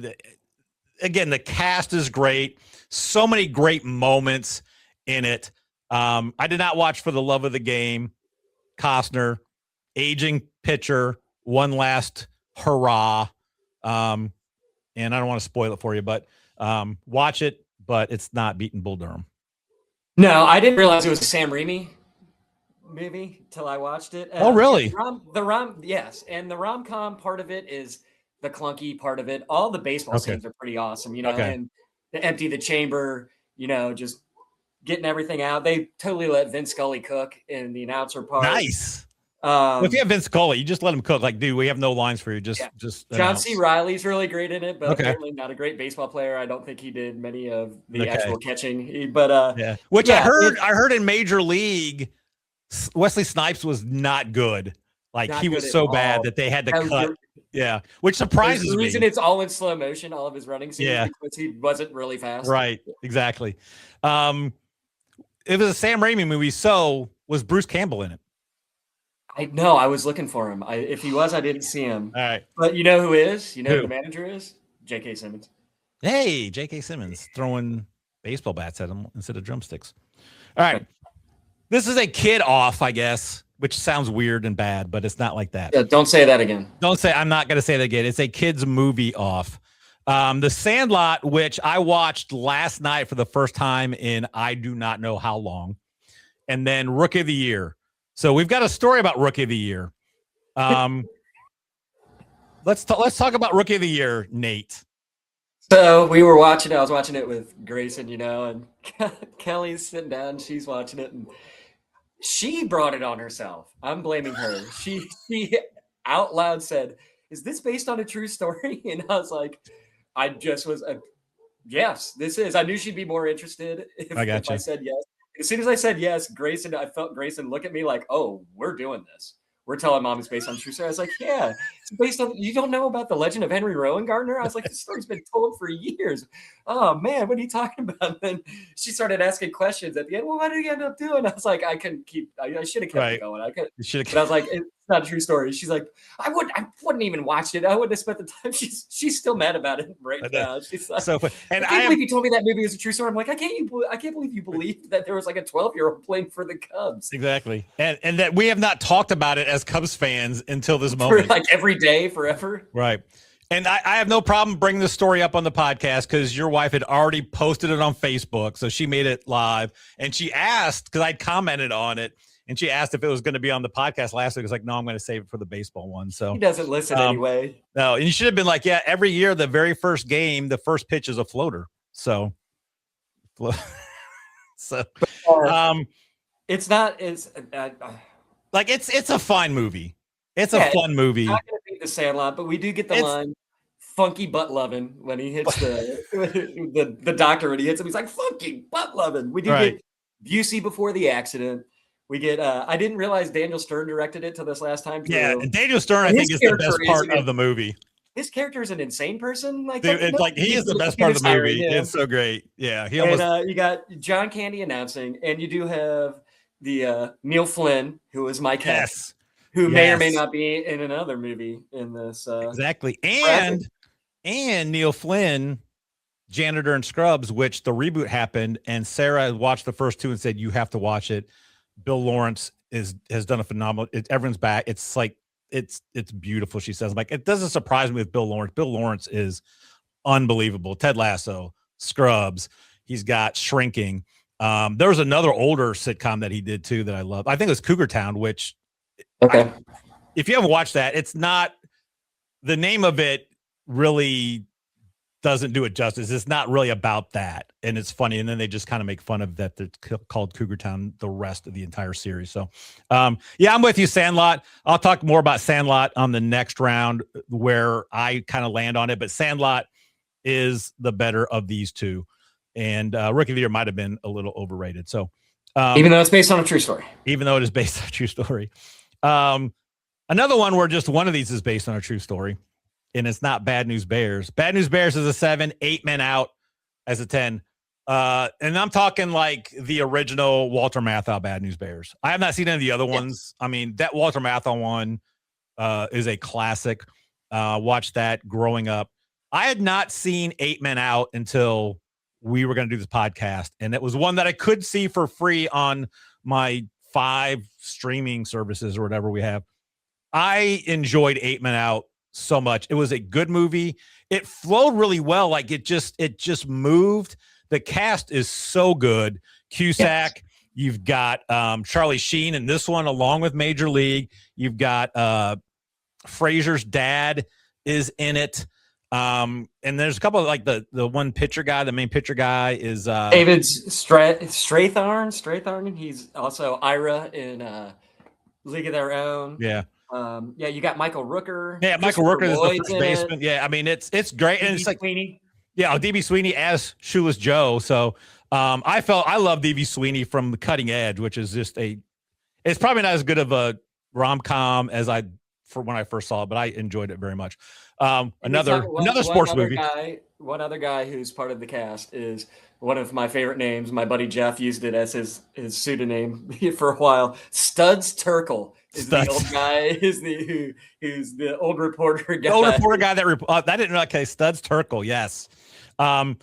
Again, the cast is great. So many great moments in it. I did not watch For the Love of the Game. Costner, aging pitcher, one last hurrah. And I don't want to spoil it for you, but watch it, but it's not beating Bull Durham. No, I didn't realize it was a Sam Raimi movie till I watched it. Oh, really? Yes, and the rom-com part of it is the clunky part of it. All the baseball scenes are pretty awesome, and to empty the chamber, just getting everything out. They totally let Vince Scully cook in the announcer part. Nice. If you have Vince Scully, you just let him cook. Like, dude, we have no lines for you. Just John C. Reilly's really great in it, but apparently not a great baseball player. I don't think he did many of the actual catching. But I heard in Major League, Wesley Snipes was not good. Like, he was so bad that they had to cut. Yeah, which surprises me. The reason it's all in slow motion, all of his running scenes, because he wasn't really fast. Right, exactly. It was a Sam Raimi movie, so was Bruce Campbell in it? I was looking for him. If he was, I didn't see him. All right. But you know who is? You know who the manager is? J.K. Simmons. Hey, J.K. Simmons throwing baseball bats at him instead of drumsticks. All right. This is a kid off, I guess, which sounds weird and bad, but it's not like that. Yeah, don't say that again. I'm not going to say that again. It's a kid's movie off. The Sandlot, which I watched last night for the first time in I do not know how long. And then Rookie of the Year. So we've got a story about Rookie of the Year. Let's talk about Rookie of the Year, Nate. So I was watching it with Grayson, and Kelly's sitting down, she's watching it, and she brought it on herself. I'm blaming her. She out loud said, "Is this based on a true story?" And I was like, yes, this is. I knew she'd be more interested if I said yes. As soon as I said yes, I felt Grayson look at me like, "Oh, we're doing this. We're telling Mom it's based on true story." I was like, "Yeah, it's based on." You don't know about the legend of Henry Rowan Gardner? I was like, "This story's been told for years." Oh man, what are you talking about? And then she started asking questions at the end. Well, what did he end up doing? I was like, I couldn't keep. I should have kept it going. I could. But I was like, it's not a true story. She's like, I wouldn't even watch it. I wouldn't have spent the time. She's still mad about it right now. She's like, so, and I can't believe you told me that movie was a true story. I'm like, I can't believe you believed that there was like a 12-year-old playing for the Cubs. Exactly, and that we have not talked about it as Cubs fans until this moment. For like every day, forever. Right. And I have no problem bringing this story up on the podcast because your wife had already posted it on Facebook. So she made it live. And she asked, because I'd commented on it, and she asked if it was going to be on the podcast last week. I was like, no, I'm going to save it for the baseball one. So he doesn't listen anyway. No, and you should have been like, yeah, every year, the very first game, the first pitch is a floater. So, it's not as like it's a fine movie. It's a fun movie. It's not going to beat the Sandlot, but we do get the line "funky butt loving" when he hits the doctor when he hits him. He's like, "Funky butt loving." We do get Busey before the accident. We get. I didn't realize Daniel Stern directed it till this last time. Yeah, Too. and Daniel Stern, I And think, is the best part of the movie. His character is an insane person. Like, Dude, it's like he is the best part of the movie. It's so great. Yeah, he almost. And you got John Candy announcing, and you do have the Neil Flynn, who is Mike Heck, who may or may not be in another movie in this. Exactly, and Neil Flynn, janitor in Scrubs, which the reboot happened, and Sarah watched the first two and said you have to watch it. Bill Lawrence has done a phenomenal. Everyone's back. It's like it's beautiful. She says, like, it doesn't surprise me with Bill Lawrence. Bill Lawrence is unbelievable. Ted Lasso, Scrubs. He's got Shrinking. There was another older sitcom that he did too that I love. I think it was Cougar Town, which if you haven't watched that, it's not, the name of it really doesn't do it justice. It's not really about that, and it's funny. And then they just kind of make fun of that. It's called Cougar Town the rest of the entire series. So, yeah, I'm with you, Sandlot. I'll talk more about Sandlot on the next round where I kind of land on it. But Sandlot is the better of these two, and Rookie of the Year might have been a little overrated. So, even though it's based on a true story, another one where just one of these is based on a true story. And it's not Bad News Bears. Bad News Bears is a 7, 8 Men Out as a 10. And I'm talking like the original Walter Matthau Bad News Bears. I have not seen any of the other ones. I mean, that Walter Matthau one is a classic. Watched that growing up. I had not seen 8 Men Out until we were going to do this podcast. And it was one that I could see for free on my 5 streaming services or whatever we have. I enjoyed 8 Men Out so much. It was a good movie. It flowed really well. Like it just moved. The cast is so good. Cusack, you've got Charlie Sheen in this one, along with Major League. You've got Frasier's dad is in it. And there's a couple of, like, the one pitcher guy, the main pitcher guy is David Strathairn. He's also Ira in League of Their Own. Yeah. You got Michael Rooker. Yeah, Michael Rooker is the first baseman. Yeah, I mean, it's great. And it's like Sweeney. Yeah, DB Sweeney as Shoeless Joe. So I love DB Sweeney from The Cutting Edge, which is just it's probably not as good of a rom-com as for when I first saw it, but I enjoyed it very much. Another sports movie. One other guy who's part of the cast is one of my favorite names. My buddy Jeff used it as his pseudonym for a while. Studs Terkel is the old guy. Who's the old reporter guy? The old reporter guy that didn't know. Okay, Studs Terkel, yes.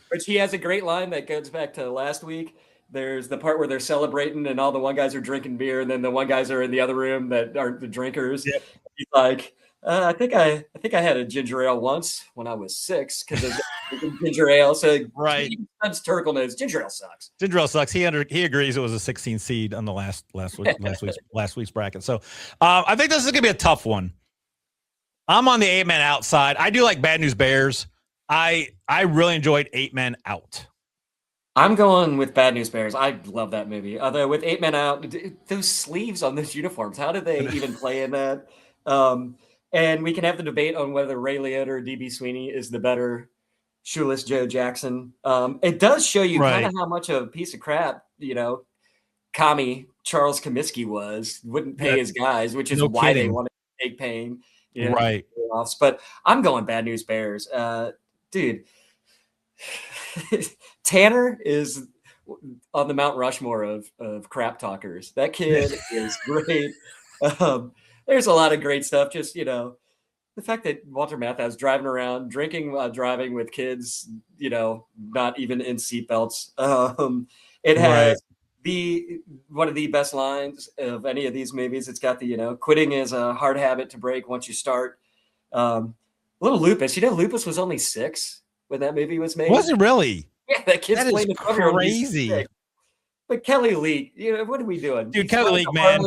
Which he has a great line that goes back to last week. There's the part where they're celebrating and all the one guys are drinking beer, and then the one guys are in the other room that aren't the drinkers. Yep. He's like, I think I had a ginger ale once when I was 6 because of ginger ale. So right, Studs Terkel knows ginger ale sucks. Ginger ale sucks. He agrees it was a 16 seed on the last week's bracket. So I think this is gonna be a tough one. I'm on the 8 Men Out side. I do like Bad News Bears. I really enjoyed 8 Men Out. I'm going with Bad News Bears. I love that movie. Although with 8 Men Out, those sleeves on those uniforms, how did they even play in that? And we can have the debate on whether Ray Liotta or DB Sweeney is the better Shoeless Joe Jackson. It does show you kind of how much of a piece of crap, commie Charles Comiskey wouldn't pay his guys, which is why they wanted to take Payne. Right. But I'm going Bad News Bears. Dude, Tanner is on the Mount Rushmore of crap talkers. That kid is great. There's a lot of great stuff. Just, the fact that Walter Matthau's driving around, drinking while driving with kids, not even in seatbelts. It has one of the best lines of any of these movies. It's got the, quitting is a hard habit to break once you start. Little Lupus. Lupus was only 6 when that movie was made. Was it really? Yeah, that kid's playing the crazy. But Kelly Leak, what are we doing? Dude, Kelly Leak, man.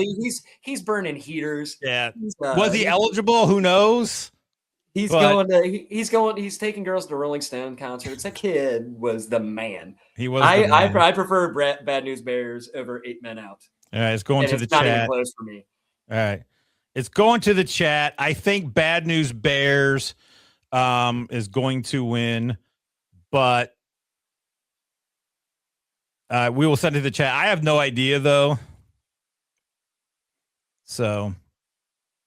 He's burning heaters. Yeah. Was he eligible? Who knows? He's taking girls to Rolling Stone concerts. That kid was the man. He was. I prefer Bad News Bears over 8 Men Out. All right, it's going to the chat. Not even close for me. All right. It's going to the chat. I think Bad News Bears is going to win, but we will send it to the chat. I have no idea, though. So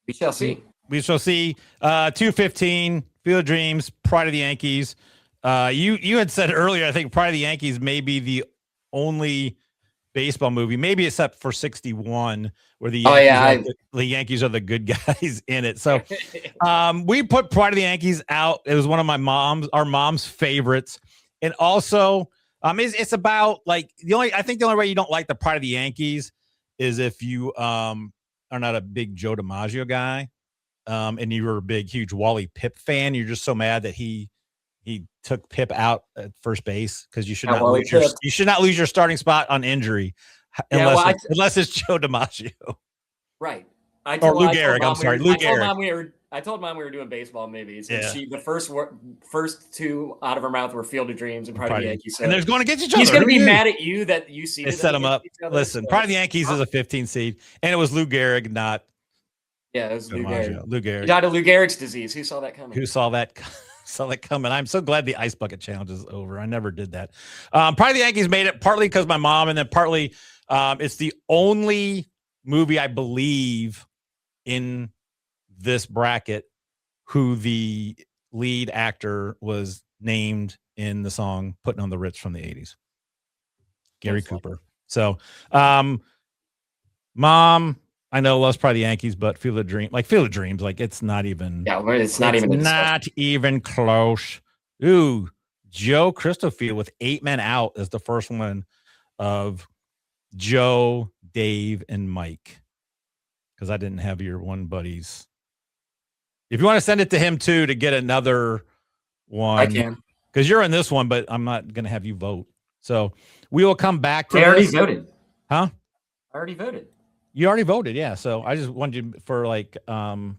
We shall see. We shall see. 2:15, Field of Dreams, Pride of the Yankees. You had said earlier, I think Pride of the Yankees may be the only baseball movie, maybe except for 61, where the Yankees are the good guys in it. So we put Pride of the Yankees out. It was one of our mom's favorites. And also, it's about like the only way you don't like the Pride of the Yankees is if you are not a big Joe DiMaggio guy. And you were a big, huge Wally Pipp fan. You're just so mad that he took Pipp out at first base because you should not lose your starting spot on injury unless it's Joe DiMaggio. Right. Lou Gehrig. I'm sorry, Lou Gehrig. I told Mom we were doing baseball movies, and Yeah. the first two out of her mouth were Field of Dreams and Pride of the Yankees. So and they're going against each other. He's going to be mad at you that you see. They set them up. Listen, Pride of the Yankees is a 15 seed, and it was Lou Gehrig, not. Yeah, it was Lou Gehrig. Lou Gehrig. He died of Lou Gehrig's disease. Who saw that coming? Who saw that coming? I'm so glad the Ice Bucket Challenge is over. I never did that. Probably the Yankees made it partly because my mom, and then partly it's the only movie I believe in this bracket who the lead actor was named in the song Putting on the Ritz from the 80s. Gary Cooper. So, Mom, I know loves probably the Yankees, but Field of Dreams, it's not even. Yeah, it's not even close. Ooh, Joe Christofield with 8 men out is the first one of Joe, Dave, and Mike. Because I didn't have your one buddies. If you want to send it to him too to get another one, I can. Because you're in this one, but I'm not going to have you vote. So we will come back to. I already voted. Huh? I already voted. You already voted, yeah. So I just wanted you for like. And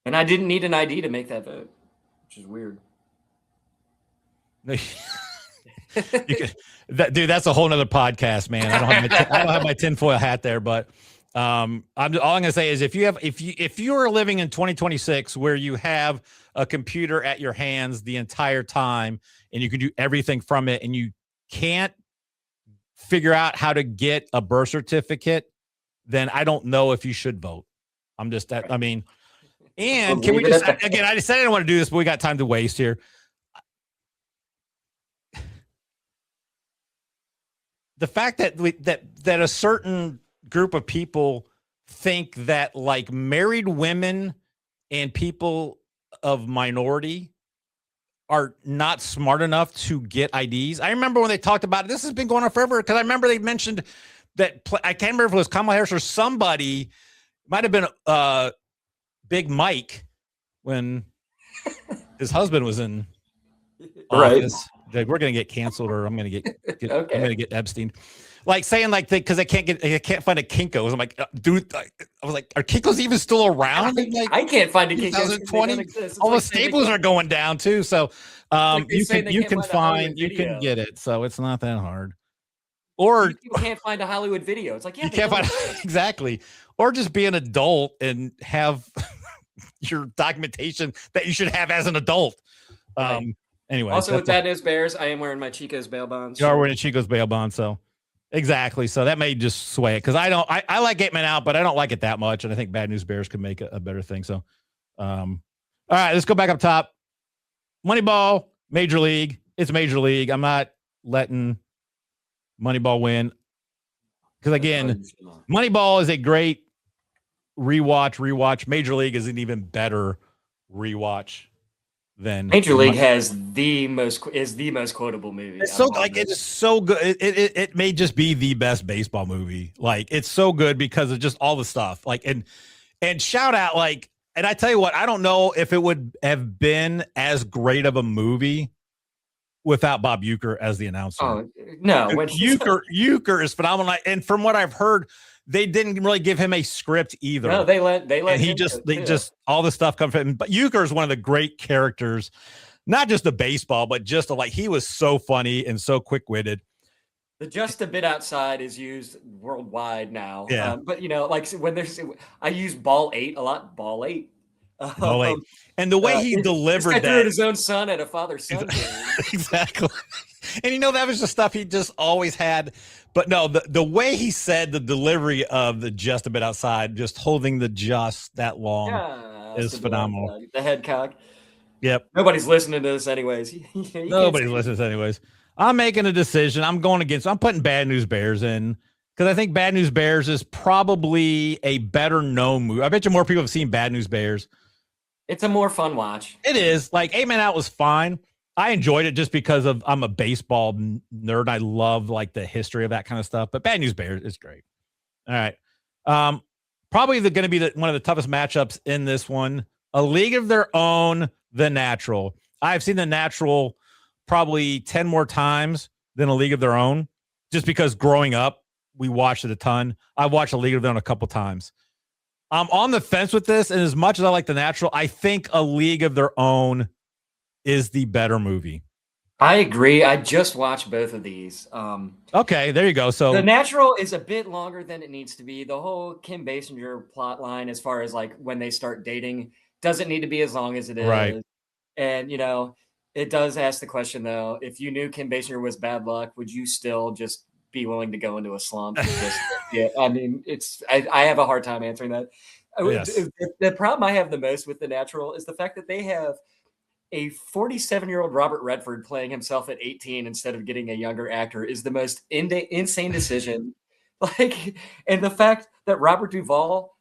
I didn't need an ID to make that vote, which is weird. Dude, that's a whole nother podcast, man. I don't have my tinfoil hat there, but all I'm gonna say is if you are living in 2026 where you have a computer at your hands the entire time and you can do everything from it and you can't figure out how to get a birth certificate, then I don't know if you should vote. I'm just that. I mean, and can we just again? I said I didn't want to do this, but we got time to waste here. The fact that that a certain group of people think that like married women and people of minority are not smart enough to get IDs. I remember when they talked about it. This has been going on forever because I remember they mentioned that I can't remember if it was Kamala Harris or somebody. Might have been Big Mike when his husband was in office. Like, we're gonna get canceled, or I'm gonna get okay. I'm gonna get Epstein. Like saying like because they can't find a Kinko's. I'm like, dude, I was like, are Kinko's even still around? Like, I can't find a Kinko's. 2020. All the staples are going down too. So you can get it. So it's not that hard. Or you can't find a Hollywood video. It's like, yeah, you can't find exactly. Or just be an adult and have your documentation that you should have as an adult. Anyway. Also, with Bad News Bears, I am wearing my Chico's bail bonds. You are wearing a Chico's bail bond, so exactly. So that may just sway it because I like 8 Men Out, but I don't like it that much, and I think Bad News Bears could make a better thing. So, all right, let's go back up top. Moneyball, Major League. It's Major League. I'm not letting Moneyball win because again, Moneyball is a great rewatch. Major League is an even better rewatch. Then Major League is the most quotable movie. It's so like it's so good. It may just be the best baseball movie. Like it's so good because of just all the stuff. Like and shout out like and I tell you what, I don't know if it would have been as great of a movie without Bob Uecker as the announcer. Oh no, Uecker is phenomenal. And from what I've heard, they didn't really give him a script either. No, they let and he just all the stuff comes from him. But Uecker is one of the great characters, not just the baseball, but just like he was so funny and so quick-witted. The just a bit outside is used worldwide now. Yeah. But like when I use ball 8 a lot. Ball 8. Ball 8. And the way he delivered that threw at his own son at a father-son game. Exactly. And that was the stuff he just always had. But no, the way he said the delivery of the just a bit outside, just holding the just that long is phenomenal. The head cock. Yep. Nobody's listening to this anyways. Nobody's listening to this anyways. I'm making a decision. I'm putting Bad News Bears in because I think Bad News Bears is probably a better known movie. I bet you more people have seen Bad News Bears. It's a more fun watch. It is. Like, 8 Men Out was fine. I enjoyed it just because I'm a baseball nerd. I love like the history of that kind of stuff. But Bad News Bears is great. All right. Probably going to be one of the toughest matchups in this one. A League of Their Own, The Natural. I've seen The Natural probably 10 more times than A League of Their Own, just because growing up, we watched it a ton. I watched A League of Their Own a couple times. I'm on the fence with this, and as much as I like The Natural, I think A League of Their Own is the better movie. I agree. I just watched both of these. Okay, there you go. So The Natural is a bit longer than it needs to be. The whole Kim Basinger plot line, as far as like when they start dating, doesn't need to be as long as it is. Right. And, it does ask the question, though, if you knew Kim Basinger was bad luck, would you still just be willing to go into a slump? I mean, I have a hard time answering that. Yes. The problem I have the most with The Natural is the fact that they have a 47-year-old Robert Redford playing himself at 18 instead of getting a younger actor is the most insane decision. And the fact that Robert Duvall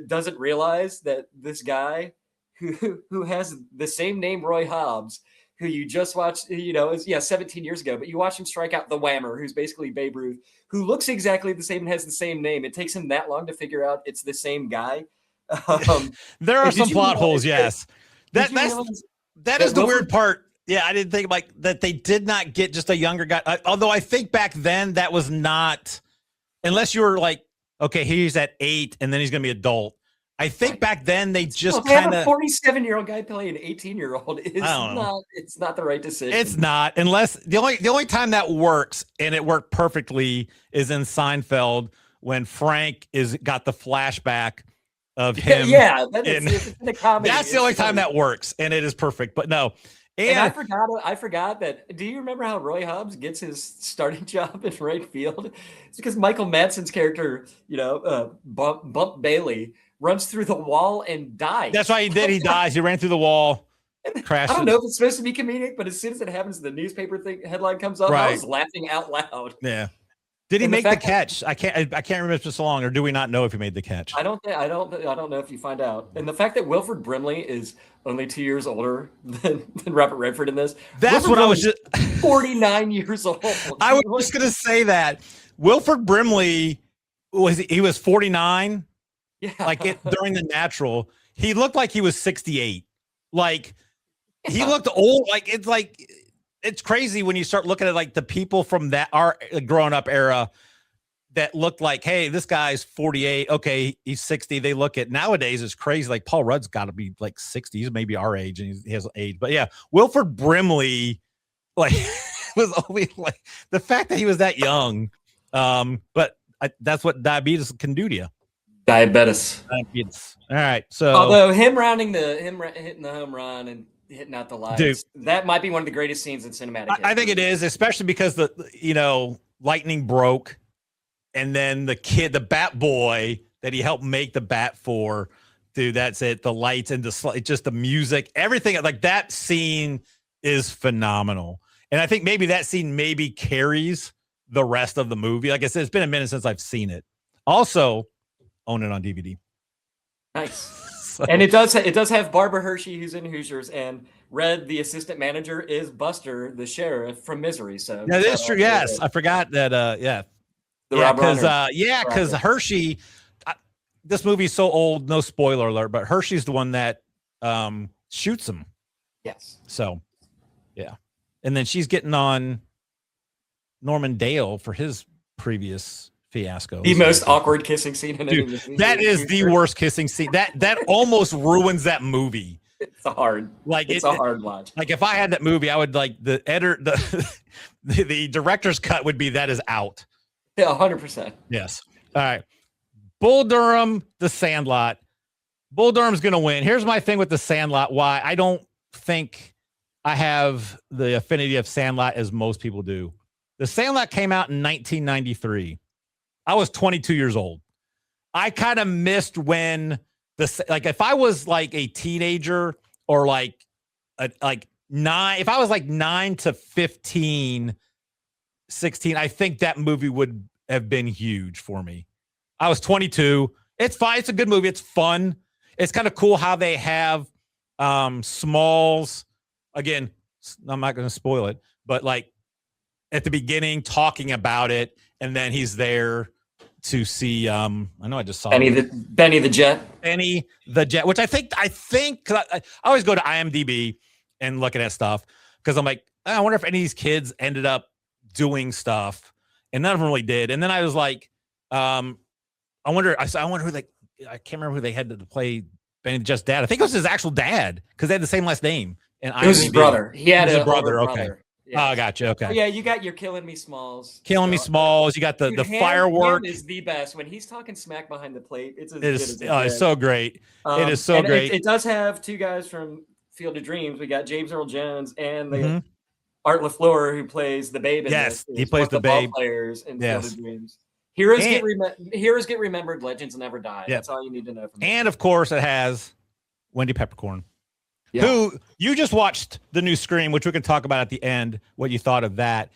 doesn't realize that this guy who has the same name, Roy Hobbs, who you just watched, 17 years ago, but you watch him strike out the Whammer, who's basically Babe Ruth, who looks exactly the same and has the same name. It takes him that long to figure out it's the same guy. There are some plot holes, yes. That is the weird part. Yeah, I didn't think like that they did not get just a younger guy. Although I think back then that was not, unless you were like, okay, he's at 8 and then he's going to be adult. I think back then they just kind of a 47-year-old guy playing an 18-year-old it's not the right decision. It's not, unless the only time that works, and it worked perfectly, is in Seinfeld when Frank got the flashback of him. Yeah, it's in a comedy. That's the only time that works, and it is perfect. But no. And I forgot that. Do you remember how Roy Hobbs gets his starting job in right field? It's because Michael Madsen's character, Bump Bailey, runs through the wall and dies. That's why he did. He dies. He ran through the wall, crashed. I don't know if it's supposed to be comedic, but as soon as it happens, the newspaper headline comes up. Right. I was laughing out loud. Yeah. Did he make the catch? I can't remember if it's so long, or do we not know if he made the catch? I don't know if you find out. And the fact that Wilford Brimley is only 2 years older than Robert Redford in this. That's Wilford what I was just 49 years old. I was just going to say that Wilford Brimley was 49. Yeah. During The Natural, he looked like he was 68. Like he looked old. It's crazy when you start looking at like the people from our growing up era that looked like, hey, this guy's 48. Okay, he's 60. They look at nowadays it's crazy. Like Paul Rudd's got to be like 60. He's maybe our age and he has age. But yeah, Wilford Brimley was only like the fact that he was that young. But that's what diabetes can do to you. Diabetes. All right. So although him hitting the home run and hitting out the lights, that might be one of the greatest scenes in cinematic history. I think it is, especially because the lightning broke, and then the bat boy that he helped make the bat for, dude, that's it. The lights and just the music, everything like that scene is phenomenal. And I think maybe that scene carries the rest of the movie. Like I said, it's been a minute since I've seen it. Also, own it on DVD. Nice. And it does have Barbara Hershey, who's in Hoosiers, and Red, the assistant manager, is Buster, the sheriff from Misery. So that is true. Yes, I forgot that. Yeah, because Hershey. This movie's so old. No spoiler alert, but Hershey's the one that shoots him. Yes. So, yeah, and then she's getting on Norman Dale for his previous fiasco. The most awkward kissing scene in any movie. That is the worst kissing scene. That almost ruins that movie. It's a hard watch. Like if I had that movie, I would like the director's cut would be that is out. Yeah, 100%. Yes. All right. Bull Durham, The Sandlot. Bull Durham's going to win. Here's my thing with The Sandlot. Why I don't think I have the affinity of Sandlot as most people do. The Sandlot came out in 1993. I was 22 years old. I kind of missed when if I was like a teenager or like 9, if I was like 9 to 15, 16, I think that movie would have been huge for me. I was 22. It's fine. It's a good movie. It's fun. It's kind of cool how they have Smalls. Again, I'm not going to spoil it, but like at the beginning talking about it, and then he's there to see. I know I just saw Benny the Jet, which I think because I always go to IMDb and looking at stuff because I'm like, I wonder if any of these kids ended up doing stuff, and none of them really did. And then I was like, I wonder who I can't remember who they had to play Benny the Jet's dad. I think it was his actual dad because they had the same last name. And it was his brother. He had a brother. Okay. Brother. Yeah. Oh, gotcha. Okay. Yeah, you got your Killing Me Smalls. Me Smalls. You got the firework. Ham is the best when he's talking smack behind the plate. It's so great. It is so great. It does have two guys from Field of Dreams. We got James Earl Jones and the Art LaFleur who plays the Babe. He plays the Babe. Players in Field of Dreams. Heroes get remembered. Legends never die. Yep. That's all you need to know. And of course, it has Wendy Peppercorn. Yeah. Who you just watched the new Scream, which we can talk about at the end, what you thought of that.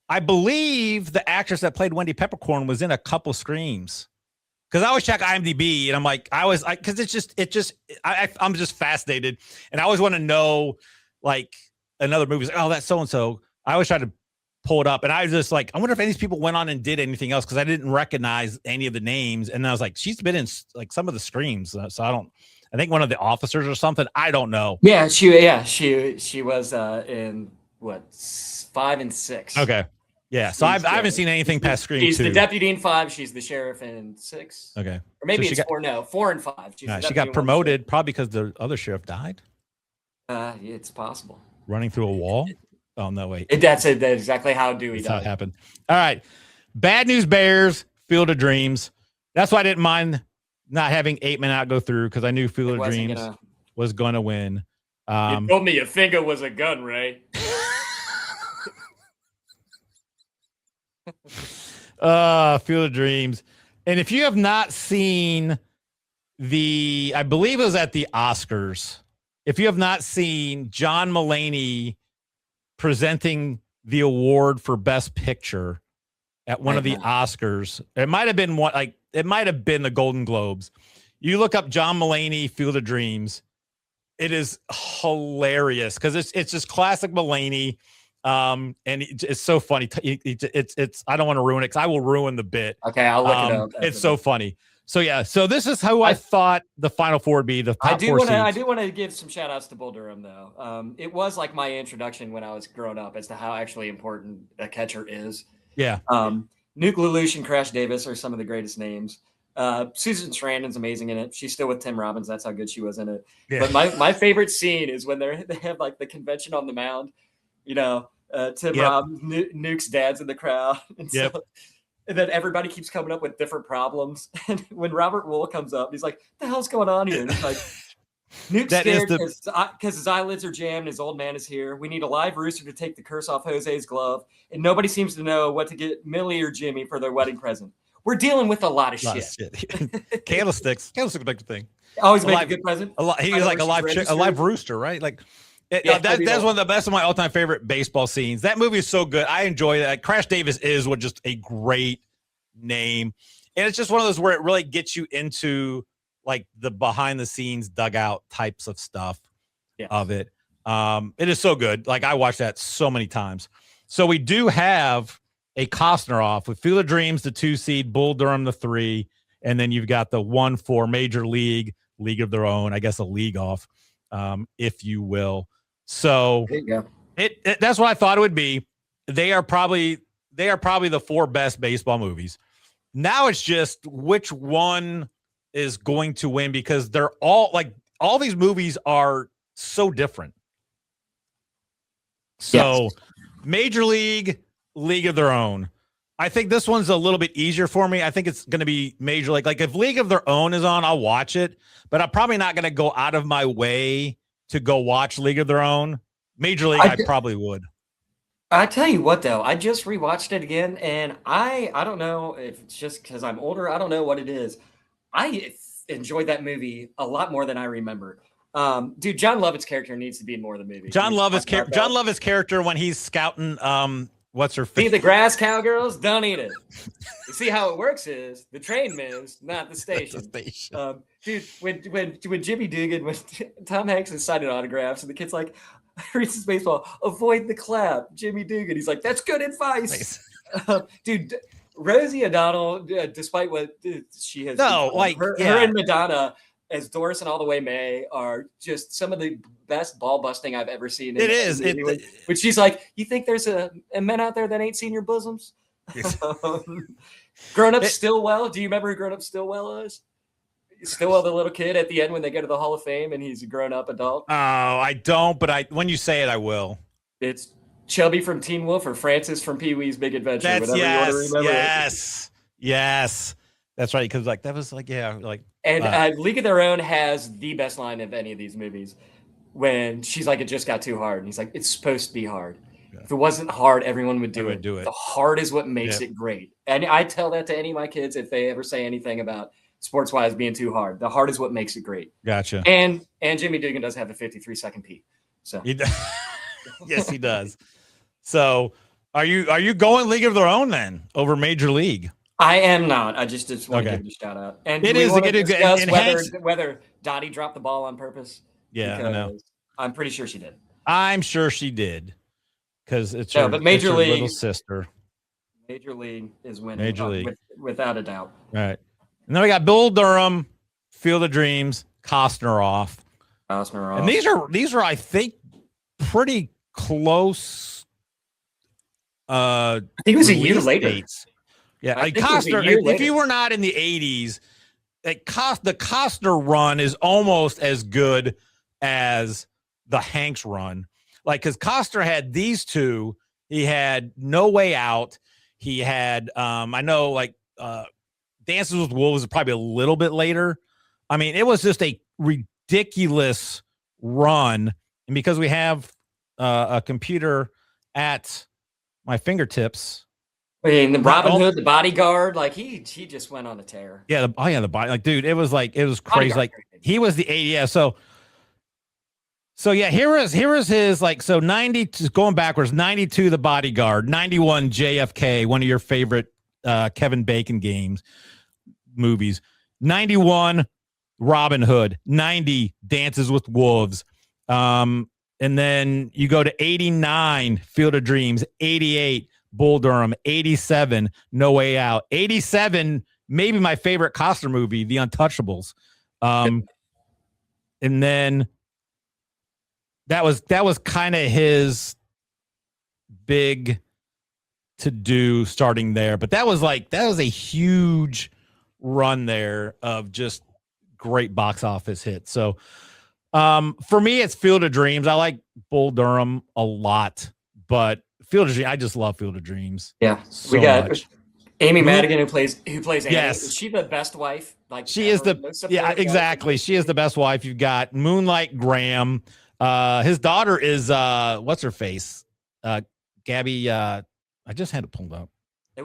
I believe the actress that played Wendy Peppercorn was in a couple Screams. Because I always check IMDb and I'm like, I'm just fascinated. And I always want to know like another movie. Like, oh, that's so-and-so. I always try to pull it up. And I was just like, I wonder if any of these people went on and did anything else because I didn't recognize any of the names. And I was like, she's been in like some of the Screams. So I think one of the officers or something. I don't know. Yeah, she was in what 5 and 6. Okay, yeah. So I haven't seen anything past Scream 2. She's the deputy in 5. She's the sheriff in 6. Okay, or maybe it's 4. No, 4 and 5. She got promoted probably because the other sheriff died. It's possible. Running through a wall. Oh no, wait. That's exactly how Dewey died. That's how it happened. All right, Bad News Bears, Field of Dreams. That's why I didn't mind not having 8 Men Out go through because I knew Field of Dreams was going to win. You told me your finger was a gun, Ray. Field of Dreams. And if you have not seen I believe it was at the Oscars. If you have not seen John Mulaney presenting the award for Best Picture at one of the Oscars, it might have been it might have been the Golden Globes. You look up John Mulaney, Field of Dreams. It is hilarious because it's just classic Mulaney. And it's so funny. It's I don't want to ruin it because I will ruin the bit. Okay, I'll look it up. It's so funny. So yeah, so this is how I thought the Final Four would be. The top four seeds. I do want to give some shout outs to Bull Durham though. It was like my introduction when I was growing up as to how actually important a catcher is. Yeah. Nuke Lelouch and Crash Davis are some of the greatest names. Susan Sarandon's amazing in it. She's still with Tim Robbins. That's how good she was in it. Yeah. But my favorite scene is when they have like the convention on the mound. You know, Tim Robbins, Nuke's dad's in the crowd. And and then everybody keeps coming up with different problems. And when Robert Wool comes up, he's like, "What the hell's going on here?" And it's like, Nuke's scared because his eyelids are jammed and his old man is here. We need a live rooster to take the curse off Jose's glove. And nobody seems to know what to get Millie or Jimmy for their wedding present. We're dealing with a lot of shit. Candlesticks would make the thing. Always make a good present. He was like a live rooster, right? Like that's one of the best of my all-time favorite baseball scenes. That movie is so good. I enjoy that. Crash Davis is just a great name. And it's just one of those where it really gets you into like the behind the scenes dugout types of stuff of it. It is so good. Like I watched that so many times. So we do have a Costner off with Field of Dreams, the 2 seed, Bull Durham, the 3, and then you've got the 1-4 Major League of Their Own, I guess a league off, if you will. So there you go. That's what I thought it would be. They are probably the 4 best baseball movies. Now it's just which one is going to win because they're all these movies are so different. So Major League of Their Own. I think this one's a little bit easier for me. I think it's going to be Major League. Like if League of Their Own is on, I'll watch it, but I'm probably not going to go out of my way to go watch League of Their Own Major League, I probably would. I tell you what, though, I just rewatched it again, and I don't know if it's just because I'm older. I don't know what it is. I enjoyed that movie a lot more than I remember. Dude, John Lovett's character needs to be in more of the movie. John Lovett's character when he's scouting, what's her face? See the grass cowgirls? Don't eat it. You see how it works is the train moves, not the station. Dude, when Jimmy Dugan, when Tom Hanks is signing autographs, and the kid's like, Reese's baseball, avoid the clap, Jimmy Dugan. He's like, that's good advice. Dude, Rosie O'Donnell, despite what she has, her and Madonna as Doris and All the Way May are just some of the best ball busting I've ever seen. It is. But she's like, you think there's a men out there that ain't seen your bosoms? Grown Up Stillwell. Do you remember who Grown Up Stillwell is? Stillwell, the little kid at the end when they go to the Hall of Fame and he's a grown-up adult. Oh, I don't, but when you say it, I will. It's Chubby from Teen Wolf or Francis from Pee-wee's Big Adventure. Yes. That's right. Because that was And League of Their Own has the best line of any of these movies when she's like, it just got too hard. And he's like, it's supposed to be hard. Yeah. If it wasn't hard, everyone would do it. The hard is what makes it great. And I tell that to any of my kids if they ever say anything about sports-wise being too hard. The hard is what makes it great. Gotcha. And Jimmy Dugan does have a 53-second pee. So yes, he does. So are you going League of Their Own then over Major League? I am not. I just want to give it a shout out. And it is whether Dottie dropped the ball on purpose. Yeah, I know. I'm pretty sure she did. I'm sure she did because it's but Major League little sister. Major League is winning. Major League, without a doubt. All right. And then we got Bull Durham, Field of Dreams, Costner off. And these are I think pretty close. I think it was a year later. Dates. Yeah, Costner. If you were not in the 80s, the Costner run is almost as good as the Hanks run. Because Costner had these two. He had No Way Out. He had I know Dances with Wolves is probably a little bit later. I mean, it was just a ridiculous run. And because we have a computer at my fingertips. I mean, the Robin Hood, the Bodyguard, he just went on a tear. Yeah. The body, dude, it was crazy. Bodyguard. He was the 80. Yeah. So yeah, here is his 90, going backwards, 92, The Bodyguard, 91, JFK, one of your favorite Kevin Bacon movies, 91, Robin Hood, 90, Dances with Wolves. And then you go to 89, Field of Dreams, 88, Bull Durham, 87, No Way Out, 87, maybe my favorite Costner movie, The Untouchables. And then that was kind of his big to do starting there. But that was a huge run there of just great box office hits. So for me, it's Field of Dreams. I like Bull Durham a lot, but Field of Dreams, I just love Field of Dreams. Yeah, we got much. Amy Madigan who plays Annie. Yes. Is she the best wife? She is exactly. She is the best wife. You've got Moonlight Graham. His daughter is what's her face? Gabby. I just had it pulled up.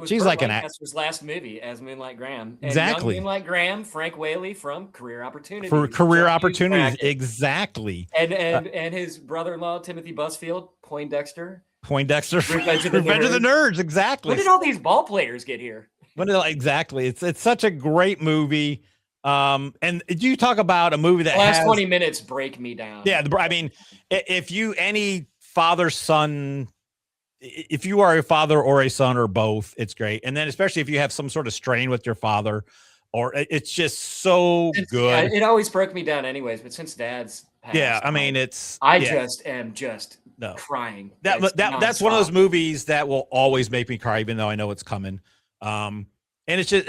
She's like an actor's last movie as Moonlight Graham. And exactly. Moonlight Graham, Frank Whaley from Career Opportunities. Exactly. And his brother-in-law Timothy Busfield, Poindexter. Revenge of the Nerds. Exactly. When did all these ball players get here? Exactly. It's such a great movie. And you talk about a movie that last 20 minutes break me down. Yeah, I mean, if you are a father or a son or both, it's great. And then especially if you have some sort of strain with your father, or it's just so good. It always broke me down anyways, but since Dad's passed, I mean, I am crying. That's one of those movies that will always make me cry, even though I know it's coming. And it's just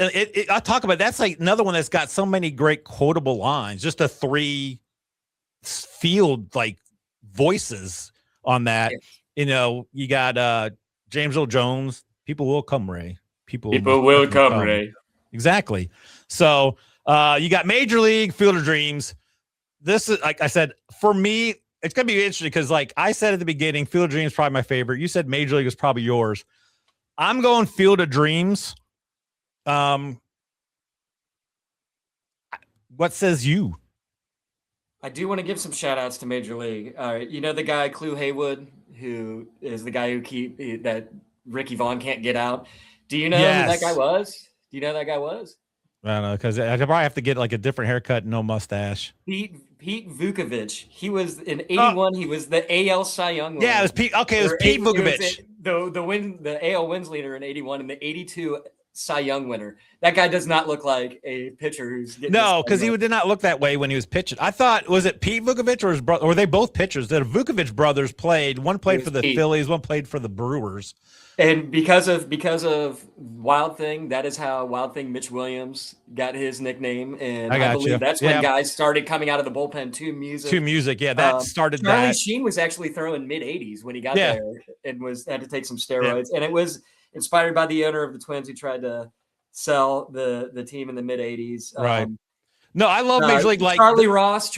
I talk about that's like another one that's got so many great quotable lines. Just a 3 field voices on that. Yeah. You got James Earl Jones. People will come, Ray. People will come, Ray. Exactly. So you got Major League, Field of Dreams. This is, like I said, for me, it's going to be interesting because, like I said at the beginning, Field of Dreams is probably my favorite. You said Major League is probably yours. I'm going Field of Dreams. What says you? I do want to give some shout outs to Major League. You know the guy Clu Haywood, who is the guy that Ricky Vaughn can't get out. Do you know who that guy was? Do you know who that guy was? I don't know, because I probably have to get like a different haircut and no mustache. Pete Vukovich. He was in '81. He was the AL Cy Young winner. Yeah, it was Pete. Okay, it was Pete Vukovich. The AL wins leader in '81 and the '82 Cy Young winner. That guy does not look like a pitcher who's getting because he did not look that way when he was pitching. I thought, was it Pete Vukovich or his brother? Or were they both pitchers? The Vukovich brothers played. One played for the Phillies, one played for the Brewers. And because of Wild Thing, that is how Wild Thing Mitch Williams got his nickname. And I believe that's when guys started coming out of the bullpen to music. Yeah, that started Charlie that. Sheen was actually throwing mid-'80s when he got there and had to take some steroids. And it was inspired by the owner of the Twins who tried to sell the team in the mid-'80s. Right. No, I love Major League. Like Charlie Ross,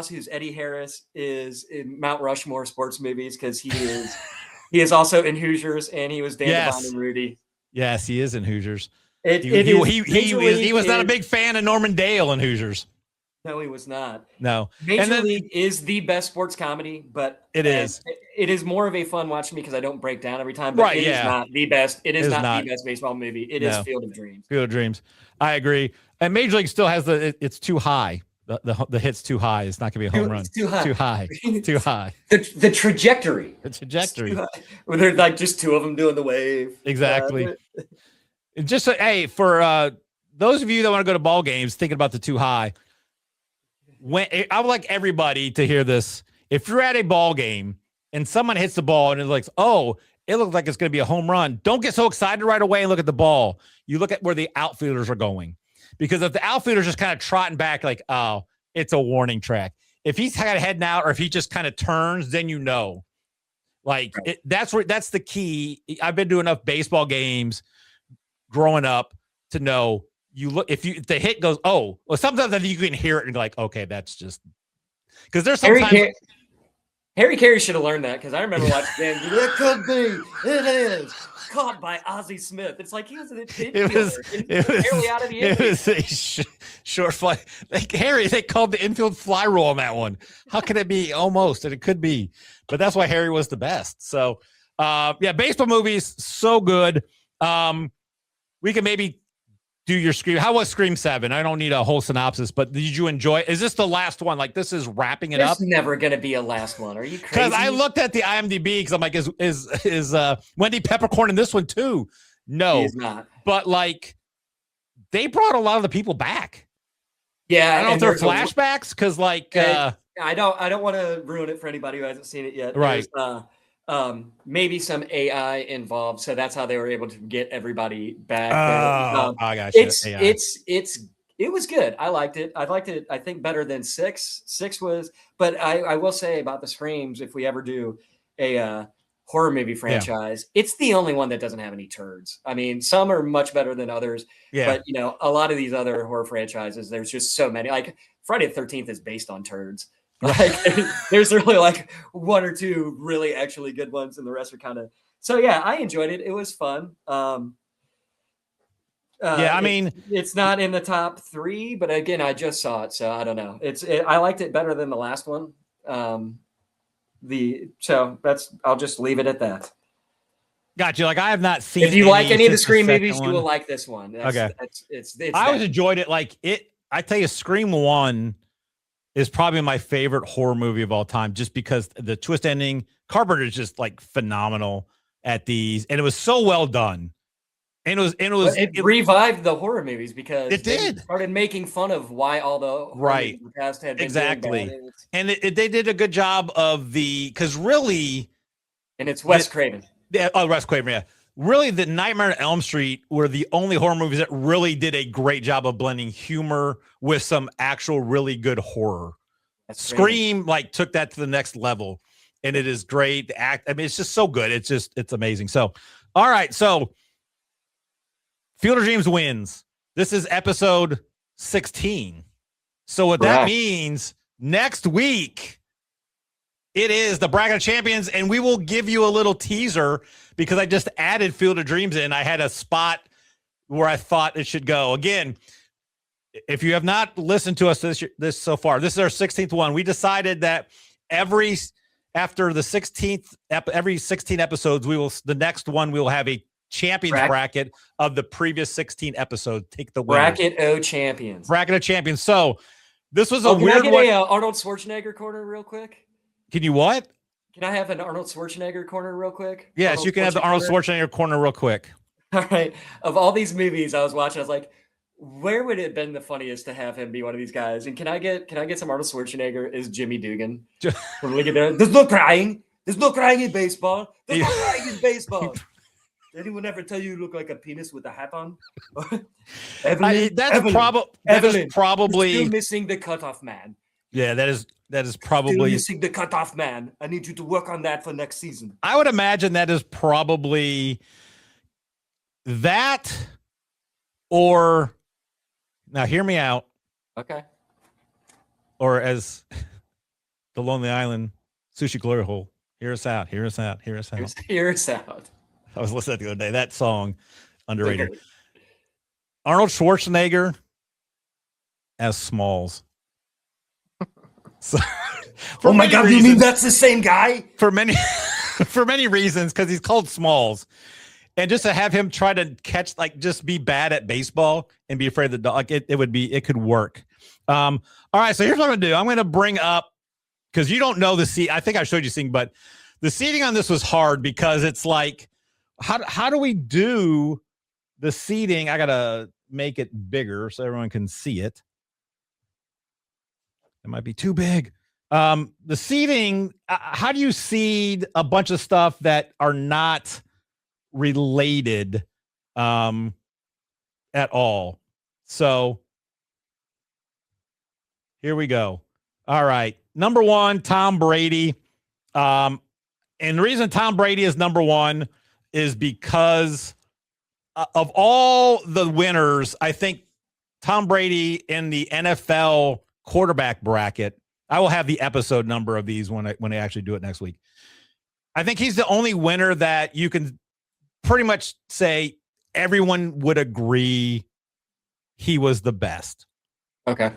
who's Eddie Harris, is in Mount Rushmore sports movies because he is he is also in Hoosiers and he was Dan Devine and Rudy. Yes, he is in Hoosiers. He was not a big fan of Norman Dale in Hoosiers. No, he was not. No. Major League is the best sports comedy, but it is more of a fun watch for me because I don't break down every time. But it is not the best. It is not the best baseball movie. It is Field of Dreams. Field of Dreams. I agree. And Major League still has it's too high. The hit's too high. It's not going to be a home run. It's too high. Too high. Too high. The trajectory. The trajectory. Where they're like just two of them doing the wave. Exactly. Just for those of you that want to go to ball games, thinking about the too high. I would like everybody to hear this. If you're at a ball game and someone hits the ball and it's like, oh, it looks like it's going to be a home run, don't get so excited right away and look at the ball. You look at where the outfielders are going. Because if the outfielder's just kind of trotting back like, oh, it's a warning track. If he's kind of heading out or if he just kind of turns, then you know. Like, that's the key. I've been to enough baseball games growing up to know. You look if the hit goes, oh, well, sometimes I think you can hear it and be like, okay, that's just because there's sometimes Harry Carey should have learned that because I remember watching games. It could be, it is caught by Ozzie Smith. It's like he was an infielder, out of the infield. It was a short fly. Like Harry, they called the infield fly roll on that one. How can it be almost? And it could be, but that's why Harry was the best. So, baseball movies so good. We can maybe. Do your Scream. How was Scream 7? I don't need a whole synopsis, but did you enjoy it? Is this the last one? Like this is wrapping it up? There's never going to be a last one. Are you crazy? Because I looked at the IMDb because I'm like, is Wendy Peppercorn in this one too? No, she is not. But like, they brought a lot of the people back. Yeah, I don't know if they're flashbacks because like I don't want to ruin it for anybody who hasn't seen it yet. Right. Maybe some AI involved, so that's how they were able to get everybody back. I got you. It was good. I liked it. I liked it. I think better than 6. 6 was, but I will say about the Screams, if we ever do a horror movie franchise, it's the only one that doesn't have any turds. I mean, some are much better than others, but a lot of these other horror franchises, there's just so many. Like Friday the 13th is based on turds. Like there's really like one or two really actually good ones and the rest are kind of I enjoyed it. It was fun. I mean it's not in the top 3, but again I just saw it, so I don't know. I liked it better than the last one. I'll just leave it at that. Got you. Like I have not seen. If you like any of the Scream movies, you will like this one. I always enjoyed it. Like it. I tell you, Scream 1 is probably my favorite horror movie of all time, just because the twist ending. Carpenter is just like phenomenal at these, and it was so well done. And it revived the horror movies because it did started making fun of why all the horror movies in the past had been exactly, doing bad. And they did a good job of because really, and it's Wes Craven. Yeah, Wes Craven. Yeah, really, the Nightmare on Elm Street were the only horror movies that really did a great job of blending humor with some actual really good horror. Scream like took that to the next level, and it is great. The act, I mean, it's just so good. It's amazing. So, all right, so Field of Dreams wins. This is episode 16. So what that means next week, It is the Bracket of Champions, and we will give you a little teaser because I just added Field of Dreams in. I had a spot where I thought it should go. Again, if you have not listened to us this so far, this is our 16th one. We decided that after the 16th, every 16 episodes, the next one we will have a champions bracket of the previous 16 episodes. Take the winners. Bracket O champions. Bracket of Champions. So this was a weird can I one. get a Arnold Schwarzenegger corner real quick? Can you what? Can I have an Arnold Schwarzenegger corner real quick? Yes, you can have the Arnold Schwarzenegger corner real quick. All right. Of all these movies I was watching, I was like, where would it have been the funniest to have him be one of these guys? And can I get some Arnold Schwarzenegger as Jimmy Dugan? There's no crying. There's no crying in baseball. There's no crying in baseball. Did anyone ever tell you you look like a penis with a hat on? Evelyn, that's probably still missing the cutoff man. Yeah, that is probably still missing the cutoff man. I need you to work on that for next season. I would imagine that is probably that, or now hear me out. Okay. Or as the Lonely Island Sushi Glory Hole, hear us out, hear us out, hear us out. Hear us out. I was listening the other day. That song, underrated. Okay. Arnold Schwarzenegger as Smalls. So, oh my God! You mean that's the same guy? For many reasons, because he's called Smalls, and just to have him try to catch, just be bad at baseball and be afraid of the dog, it could work. All right, so here's what I'm gonna do. I'm gonna bring up, because you don't know the seat. I think I showed you seating, but the seating on this was hard because it's like, how do we do the seating? I gotta make it bigger so everyone can see it. It might be too big. The seeding, how do you seed a bunch of stuff that are not related at all? So here we go. All right. Number one, Tom Brady. And the reason Tom Brady is number one is because of all the winners, I think Tom Brady in the NFL quarterback bracket, I will have the episode number of these when I actually do it next week. I think he's the only winner that you can pretty much say everyone would agree he was the best. Okay.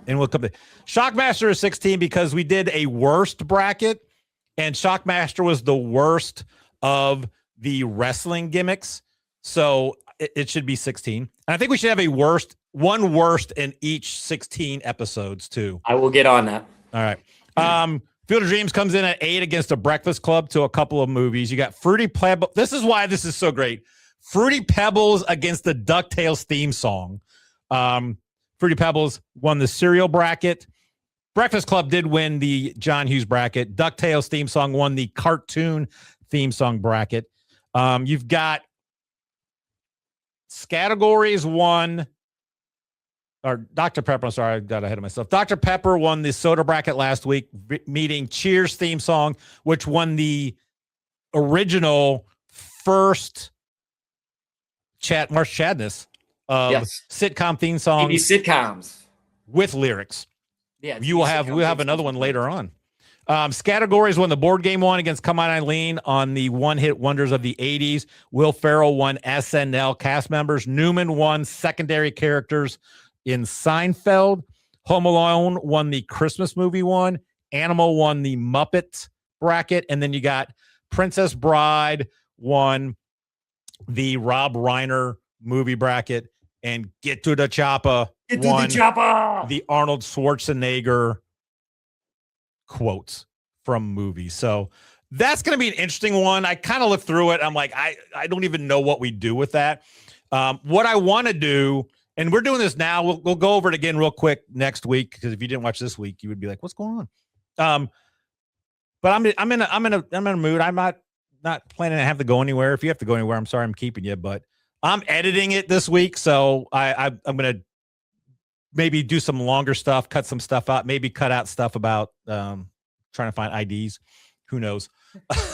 And we'll come to Shockmaster is 16 because we did a worst bracket, and Shockmaster was the worst of the wrestling gimmicks. So it should be 16. And I think we should have one worst in each 16 episodes too. I will get on that. All right. Field of Dreams comes in at 8 against a Breakfast Club to a couple of movies. You got Fruity Pebbles. This is why this is so great. Fruity Pebbles against the DuckTales theme song. Fruity Pebbles won the cereal bracket. Breakfast Club did win the John Hughes bracket. DuckTales theme song won the cartoon theme song bracket. You've got Categories won, or Dr. Pepper, I'm sorry, I got ahead of myself. Dr. Pepper won the soda bracket last week, meeting Cheers theme song, which won the original first March Chadness of sitcom theme songs. TV sitcoms. With lyrics. Yeah, we'll have another one later on. Categories won the board game one against Come On Eileen on the one-hit wonders of the 80s. Will Ferrell won SNL cast members. Newman won secondary characters in Seinfeld. Home Alone won the Christmas movie one. Animal won the Muppet bracket. And then you got Princess Bride won the Rob Reiner movie bracket. And Get to the Choppa won the Arnold Schwarzenegger quotes from movies. So that's going to be an interesting one. I kind of looked through it. I'm like, I don't even know what we do with that. What I want to do, and we're doing this now, we'll go over it again real quick next week, because if you didn't watch this week, you would be like, what's going on? But I'm in a mood. I'm not planning to have to go anywhere. If you have to go anywhere, I'm sorry I'm keeping you, but I'm editing it this week, so I'm going to maybe do some longer stuff, cut some stuff out, maybe cut out stuff about trying to find IDs. Who knows?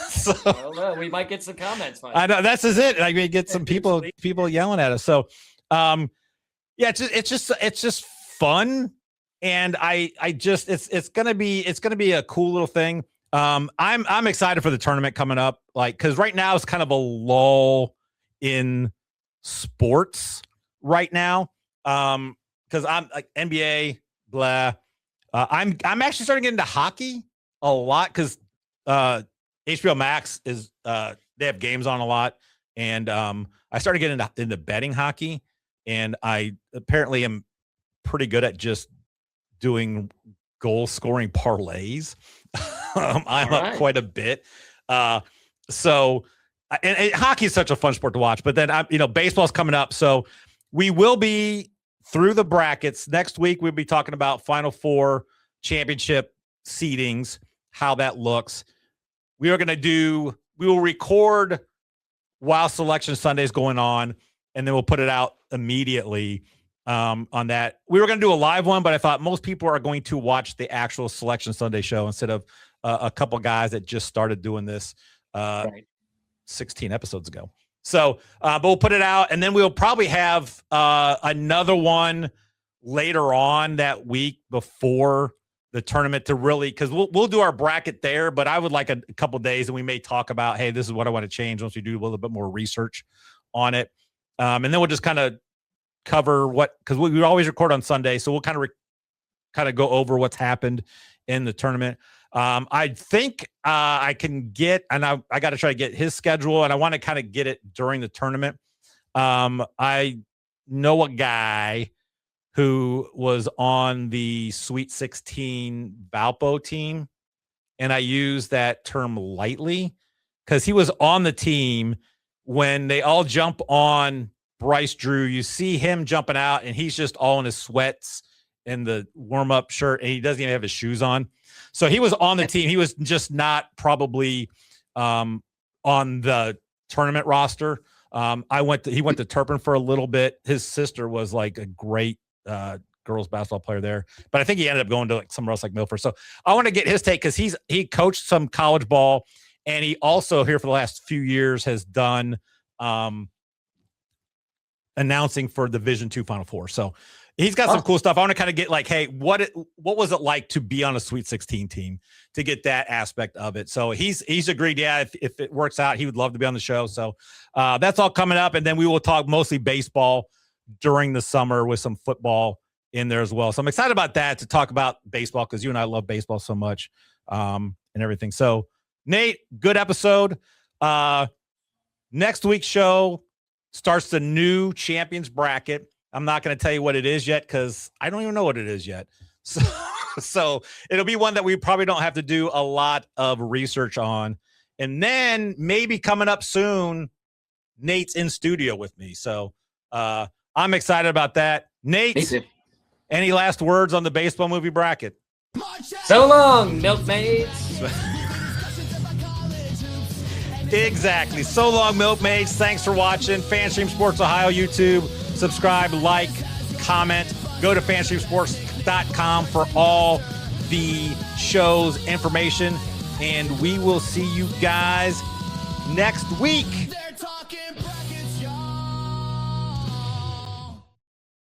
So, I don't know. We might get some comments. I know that's it. I may get some people yelling at us. So, yeah, it's just fun And I just it's gonna be a cool little thing. I'm excited for the tournament coming up, like, because right now it's kind of a lull in sports right now. Because I'm like NBA, blah. I'm actually starting to get into hockey a lot because HBO Max is they have games on a lot, and I started getting into betting hockey, and I apparently am pretty good at just doing goal scoring parlays. I'm up quite a bit. So hockey is such a fun sport to watch, but then baseball's coming up. So we will be through the brackets next week. We'll be talking about Final Four championship seedings, how that looks. We will record while Selection Sunday is going on, and then we'll put it out immediately. On that, we were going to do a live one, but I thought most people are going to watch the actual Selection Sunday show instead of a couple guys that just started doing this 16 episodes ago. So, but we'll put it out, and then we'll probably have another one later on that week before the tournament to really, because we'll do our bracket there, but I would like a couple days, and we may talk about, hey, this is what I want to change once we do a little bit more research on it, and then we'll just kind of cover because we always record on Sunday, so we'll kind of go over what's happened in the tournament. I think I can get, and I got to try to get his schedule, and I want to kind of get it during the tournament. I know a guy who was on the Sweet 16 Valpo team, and I use that term lightly because he was on the team when they all jump on Bryce Drew. You see him jumping out, and he's just all in his sweats and the warm-up shirt, and he doesn't even have his shoes on. So he was on the team. He was just not probably on the tournament roster. He went to Turpin for a little bit. His sister was like a great girls basketball player there, but I think he ended up going to like somewhere else like Milford. So I want to get his take because he coached some college ball, and he also here for the last few years has done announcing for Division II Final Four. So he's got some cool stuff. I want to kind of get like, hey, what was it like to be on a Sweet 16 team, to get that aspect of it. So he's agreed. Yeah. If it works out, he would love to be on the show. So that's all coming up. And then we will talk mostly baseball during the summer with some football in there as well. So I'm excited about that, to talk about baseball, because you and I love baseball so much and everything. So Nate, good episode. Next week's show starts the new champions bracket. I'm not going to tell you what it is yet because I don't even know what it is yet. So it'll be one that we probably don't have to do a lot of research on. And then maybe coming up soon, Nate's in studio with me. So I'm excited about that. Nate, any last words on the baseball movie bracket? So long, milkmaids. Exactly. So long, milkmaids. Thanks for watching. Fanstream Sports Ohio YouTube. Subscribe, like, comment. Go to fanstreamsports.com for all the show's information. And we will see you guys next week.